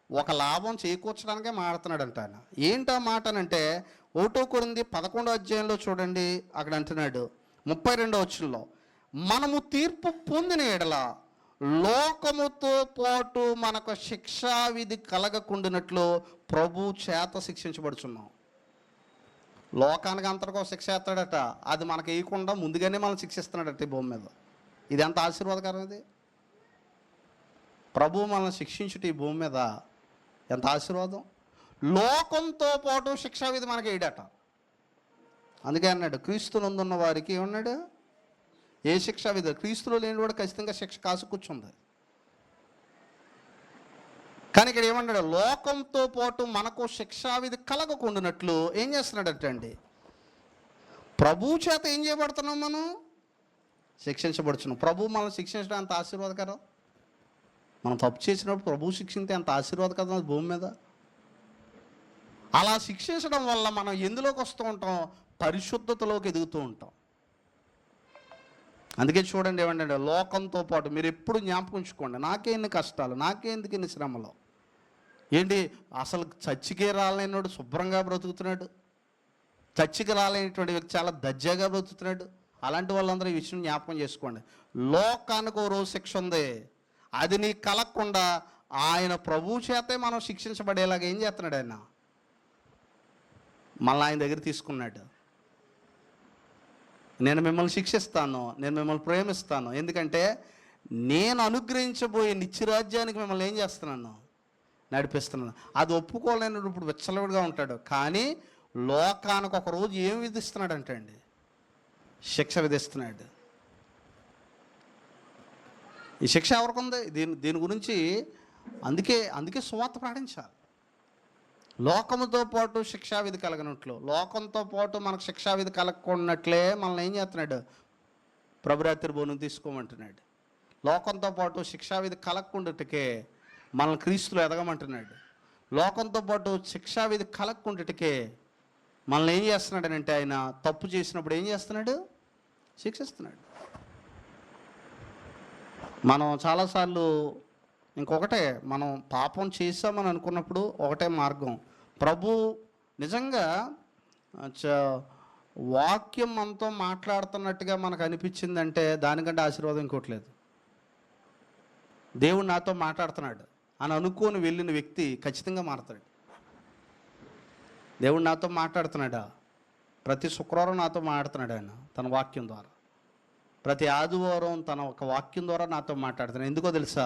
[SPEAKER 1] ఒక లాభం చేకూర్చడానికే మాట్లాడుతున్నాడంట ఆయన. ఏంటా మాట అనంటే 1 కొరింథీ 11వ అధ్యాయంలో చూడండి, అక్కడ అంటున్నాడు 32వ వచనంలో, మనము తీర్పు పొందిన ఎడల లోకముతో పాటు మనకు శిక్షా విధి కలగకుండానట్లు ప్రభు చేత శిక్షించబడుచున్నాం. లోకానికి అంతటికో శిక్ష వేస్తాడట, అది మనకు వేయకుండా ముందుగానే మనం శిక్షిస్తున్నాడట ఈ భూమి మీద. ఇది ఎంత ఆశీర్వాదకరం! ఇది ప్రభు మనల్ని శిక్షించుట ఈ భూమి మీద ఎంత ఆశీర్వాదం. లోకంతో పాటు శిక్షా విధి మనకి వేయడట. అందుకే అన్నాడు క్రీస్తునందున్న వారికి ఏమన్నాడు, ఏ శిక్షా విధి? క్రీస్తులో లేని వాడు ఖచ్చితంగా శిక్ష కాసు కూర్చుంది. కానీ ఇక్కడ ఏమన్నాడు, లోకంతో పాటు మనకు శిక్షా విధి కలగకుండానట్లు ఏం చేస్తున్నాడట అండి, ప్రభు చేత ఏం చేయబడుతున్నాం, మనం శిక్షించబడుతున్నాం. ప్రభు మనం శిక్షించడం అంత ఆశీర్వాదకరం. మనం తప్పు చేసినప్పుడు ప్రభు శిక్షించే అంత ఆశీర్వాదకరం భూమి మీద. అలా శిక్షించడం వల్ల మనం ఎందులోకి వస్తూ ఉంటాం, పరిశుద్ధతలోకి ఎదుగుతూ ఉంటాం. అందుకే చూడండి ఏమంటే, లోకంతో పాటు మీరు ఎప్పుడు జ్ఞాపకం ఉంచుకోండి, నాకే ఎన్ని కష్టాలు, నాకే ఎందుకు ఎన్ని శ్రమలు. ఏంటి అసలు చచ్చికే రాలేనివాడు శుభ్రంగా బ్రతుకుతున్నాడు, చచ్చికి రాలేనటువంటి వ్యక్తి చాలా దర్జాగా బ్రతుకుతున్నాడు. అలాంటి వాళ్ళందరూ ఈ విషయం జ్ఞాపకం చేసుకోండి. లోకానికి ఓ రోజు శిక్ష ఉంది, అది నీ కలగకుండా ఆయన ప్రభు చేతే మనం శిక్షించబడేలాగా ఏం చేస్తున్నాడు, ఆయన మళ్ళీ ఆయన దగ్గర తీసుకున్నాడు. నేను మిమ్మల్ని శిక్షిస్తాను, నేను మిమ్మల్ని ప్రేమిస్తాను, ఎందుకంటే నేను అనుగ్రహించబోయే నిత్యరాజ్యానికి మిమ్మల్ని ఏం చేస్తున్నాను, నడిపిస్తున్నాను. అది ఒప్పుకోలేని ఇప్పుడు విచ్చలవిడిగా ఉంటాడు. కానీ లోకానికి ఒక రోజు ఏం విధిస్తున్నాడు అంటే అండి, శిక్ష విధిస్తున్నాడు. ఈ శిక్ష ఎవరికి ఉంది? దీని గురించి అందుకే సువార్త ప్రకటించాలి. లోకముతో పాటు శిక్షావిధి కలగనట్లు, లోకంతో పాటు మనకు శిక్షావిధి కలగకున్నట్లే మనల్ని ఏం చేస్తున్నాడు? ప్రభురాత్రి భోజనం తీసుకోమంటున్నాడు. లోకంతో పాటు శిక్షావిధి కలగకుండాటికే మనల్ని క్రీస్తులో ఎదగమంటున్నాడు. లోకంతో పాటు శిక్షావిధి కలగకుండాటికే మనల్ని ఏం చేస్తున్నాడు అంటే, ఆయన తప్పు చేసినప్పుడు ఏం చేస్తున్నాడు? శిక్షిస్తున్నాడు. మనం చాలాసార్లు ఇంకొకటే, మనం పాపం చేసామని అనుకున్నప్పుడు ఒకటే మార్గం. ప్రభు నిజంగా వాక్యం మనతో మాట్లాడుతున్నట్టుగా మనకు అనిపించిందంటే దానికంటే ఆశీర్వాదం ఇంకోట్లేదు. దేవుడు నాతో మాట్లాడుతున్నాడు అని అనుకోని వెళ్ళిన వ్యక్తి ఖచ్చితంగా మారతాడు. దేవుడు నాతో మాట్లాడుతున్నాడా? ప్రతి శుక్రవారం నాతో మాట్లాడుతున్నాడు ఆయన తన వాక్యం ద్వారా. ప్రతి ఆదివారం తన ఒక వాక్యం ద్వారా నాతో మాట్లాడుతున్నాడు. ఎందుకో తెలుసా?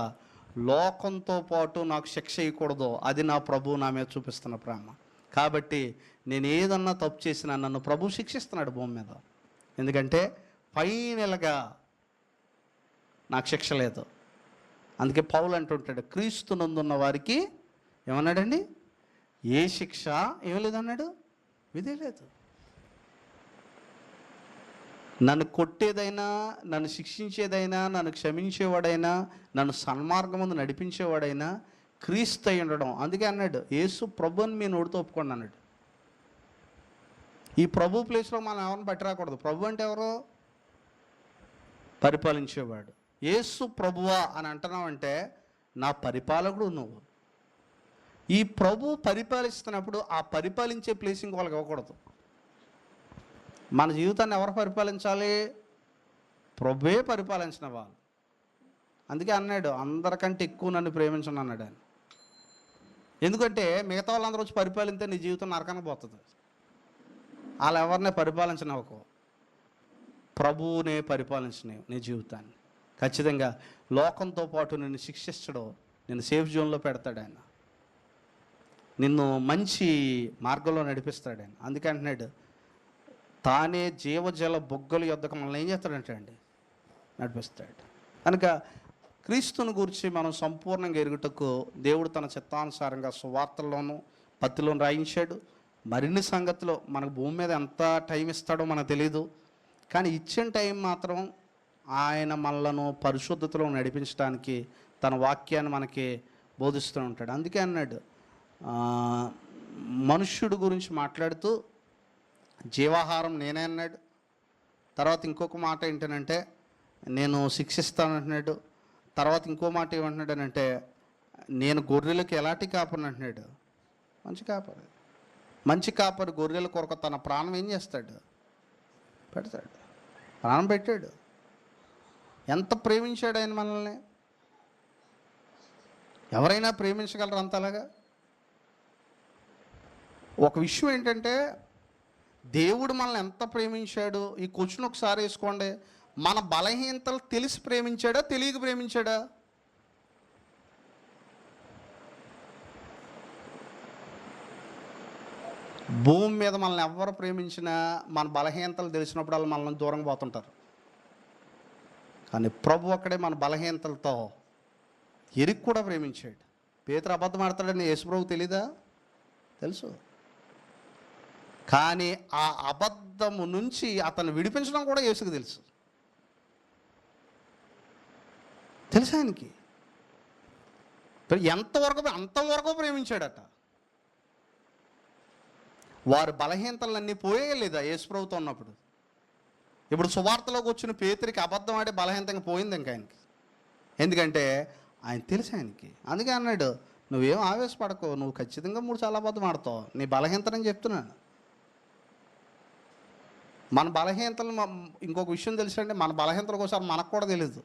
[SPEAKER 1] లోకంతో పాటు నాకు శిక్ష ఇవ్వకూడదు, అది నా ప్రభు నా మీద చూపిస్తున్న ప్రేమ. కాబట్టి నేను ఏదన్నా తప్పు చేసినా నన్ను ప్రభు శిక్షిస్తున్నాడు భూమి మీద. ఎందుకంటే ఫైనల్గా నాకు శిక్ష లేదు. అందుకే పౌలు అంటుంటాడు, క్రీస్తునందున్న వారికి ఏమన్నాడండి? ఏ శిక్ష ఏం లేదన్నాడు, విధి లేదు. నన్ను కొట్టేదైనా, నన్ను శిక్షించేదైనా, నన్ను క్షమించేవాడైనా, నన్ను సన్మార్గం ముందు నడిపించేవాడైనా క్రీస్తు అయి ఉండడం. అందుకే అన్నాడు, యేసు ప్రభు అని మీ నోటితో ఒప్పుకోండి అన్నాడు. ఈ ప్రభు ప్లేస్లో మనం ఎవరిని బట్టి రాకూడదు. ప్రభు అంటే ఎవరు? పరిపాలించేవాడు. యేసు ప్రభువా అని అంటున్నావంటే నా పరిపాలకుడు నువ్వు. ఈ ప్రభు పరిపాలిస్తున్నప్పుడు ఆ పరిపాలించే ప్లేస్ ఇంక వాళ్ళకి ఇవ్వకూడదు. మన జీవితాన్ని ఎవరు పరిపాలించాలి? ప్రభువే పరిపాలించిన వాళ్ళు. అందుకే అన్నాడు, అందరికంటే ఎక్కువ నన్ను ప్రేమించను అన్నాడు ఆయన. ఎందుకంటే మిగతా వాళ్ళందరూ వచ్చి పరిపాలిస్తే నీ జీవితం నరకానికి పోతుంది. వాళ్ళు ఎవరినే పరిపాలించనివ్వకు, ప్రభువునే పరిపాలించని నీ జీవితాన్ని. ఖచ్చితంగా లోకంతో పాటు నిన్ను శిక్షించడం, నిన్ను సేఫ్ జోన్లో పెడతాడు ఆయన, నిన్ను మంచి మార్గంలో నడిపిస్తాడు ఆయన. అందుకే అంటున్నాడు, తానే జీవజల బొగ్గల యొద్దకు మనల్ని ఏం చేస్తాడంటే అండి, నడిపిస్తాడు. కనుక క్రీస్తుని గురించి మనం సంపూర్ణంగా ఎరుగుటకు దేవుడు తన చిత్తానుసారంగా సువార్తల్లోనూ పత్తిలోనూ రాయించాడు. మరిన్ని సంగతులు మనకు భూమి మీద ఎంత టైం ఇస్తాడో మనకు తెలియదు, కానీ ఇచ్చిన టైం మాత్రం ఆయన మనలను పరిశుద్ధతలో నడిపించడానికి తన వాక్యాన్ని మనకి బోధిస్తూ ఉంటాడు. అందుకే అన్నాడు, మనుష్యుడు గురించి మాట్లాడుతూ జీవాహారం నేనే అన్నాడు. తర్వాత ఇంకొక మాట ఏంటనంటే నేను శిక్షిస్తానంటున్నాడు. తర్వాత ఇంకో మాట ఏమంటున్నాడనంటే నేను గొర్రెలకు ఎలాంటి కాపరిని అంటున్నాడు. మంచి కాపరి. మంచి కాపరి గొర్రెల కొరకు తన ప్రాణం ఏం చేస్తాడు? పెడతాడు. ప్రాణం పెట్టాడు. ఎంత ప్రేమించాడు ఆయన మనల్ని. ఎవరైనా ప్రేమించగలరు అంతలాగా? ఒక విషయం ఏంటంటే దేవుడు మనల్ని ఎంత ప్రేమించాడు. ఈ క్వశ్చన్ ఒకసారి వేసుకోండి. మన బలహీనతలు తెలిసి ప్రేమించాడా, తెలియక ప్రేమించాడా? భూమి మీద మనల్ని ఎవరు ప్రేమించినా మన బలహీనతలు తెలిసినప్పుడు వాళ్ళు మనల్ని దూరంగా పోతుంటారు. కానీ ప్రభు అక్కడే మన బలహీనతలతో ఎరిగి కూడా ప్రేమించాడు. పేతురు అబద్ధం ఆడతాడని యేసుప్రభుకు తెలీదా? తెలుసు. కానీ ఆ అబద్ధము నుంచి అతను విడిపించడం కూడా యేసుకు తెలుసు. తెలుసు ఆయనకి. అంతవరకు ప్రేమించాడట. వారి బలహీనతలన్నీ పోయేయలేదా యేసుప్రభుతో ఉన్నప్పుడు? ఇప్పుడు సువార్తలోకి వచ్చిన పేతురికి అబద్ధం ఆడే బలహీనతంగా పోయింది ఇంకా ఆయనకి. ఎందుకంటే ఆయన తెలుసు ఆయనకి. అందుకే అన్నాడు, నువ్వేం ఆవేశపడకు, నువ్వు ఖచ్చితంగా 3 సార్లు అబద్ధం ఆడతావు, నీ బలహీనతని చెప్తున్నాను. మన బలహీనతలు ఇంకొక విషయం తెలుసండి, మన బలహీనతలు ఒకసారి మనకు కూడా తెలియదు.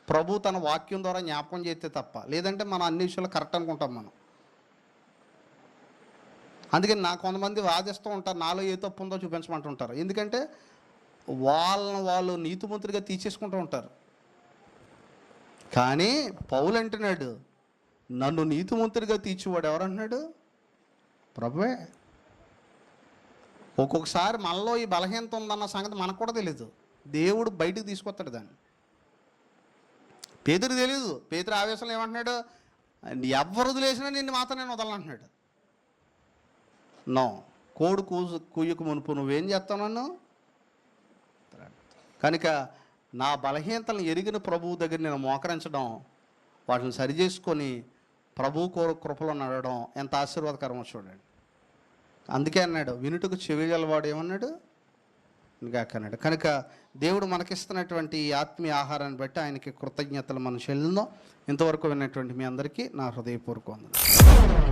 [SPEAKER 1] ప్రభు తన వాక్యం ద్వారా జ్ఞాపకం చేస్తే తప్ప, లేదంటే మనం అన్ని విషయాలు కరెక్ట్ అనుకుంటాం మనం. అందుకని కొంతమంది వాదిస్తూ ఉంటారు, నాలో ఏ తప్పు ఉందో చూపించమంటుంటారు. ఎందుకంటే వాళ్ళు నీతిమంతుడిగా తీసేసుకుంటూ ఉంటారు. కానీ పౌలు అంటున్నాడు, నన్ను నీతిమంతుడిగా తీర్చేవాడు ఎవరంటున్నాడు? ప్రభువే. ఒక్కొక్కసారి మనలో ఈ బలహీనత ఉందన్న సంగతి మనకు కూడా తెలియదు, దేవుడు బయటికి తీసుకొస్తాడు దాన్ని. పేతురు తెలియదు. పేతురు ఆవేశంలో ఏమంటున్నాడు, ఎవరు వదిలేసినా నిన్ను మాత్రం నేను వదలనంటున్నాడు. నో, కోడు కూయకు మునుపు నువ్వేం చేస్తావు నన్ను? కనుక నా బలహీనతలను ఎరిగిన ప్రభువు దగ్గర నేను మోకరించడం, వాటిని సరిచేసుకొని ప్రభు కృపలో నడవడం ఎంత ఆశీర్వాదకరమో చూడండి. అందుకే అన్నాడు, వినుటకు చెవి గలవాడు ఏమన్నాడు, ఇంకాకన్నాడు. కనుక దేవుడు మనకిస్తున్నటువంటి ఈ ఆత్మీయ ఆహారాన్ని బట్టి ఆయనకి కృతజ్ఞతలు మనం చెల్లిందాం. ఇంతవరకు విన్నటువంటి మీ అందరికీ నా హృదయపూర్వక వందనాలు.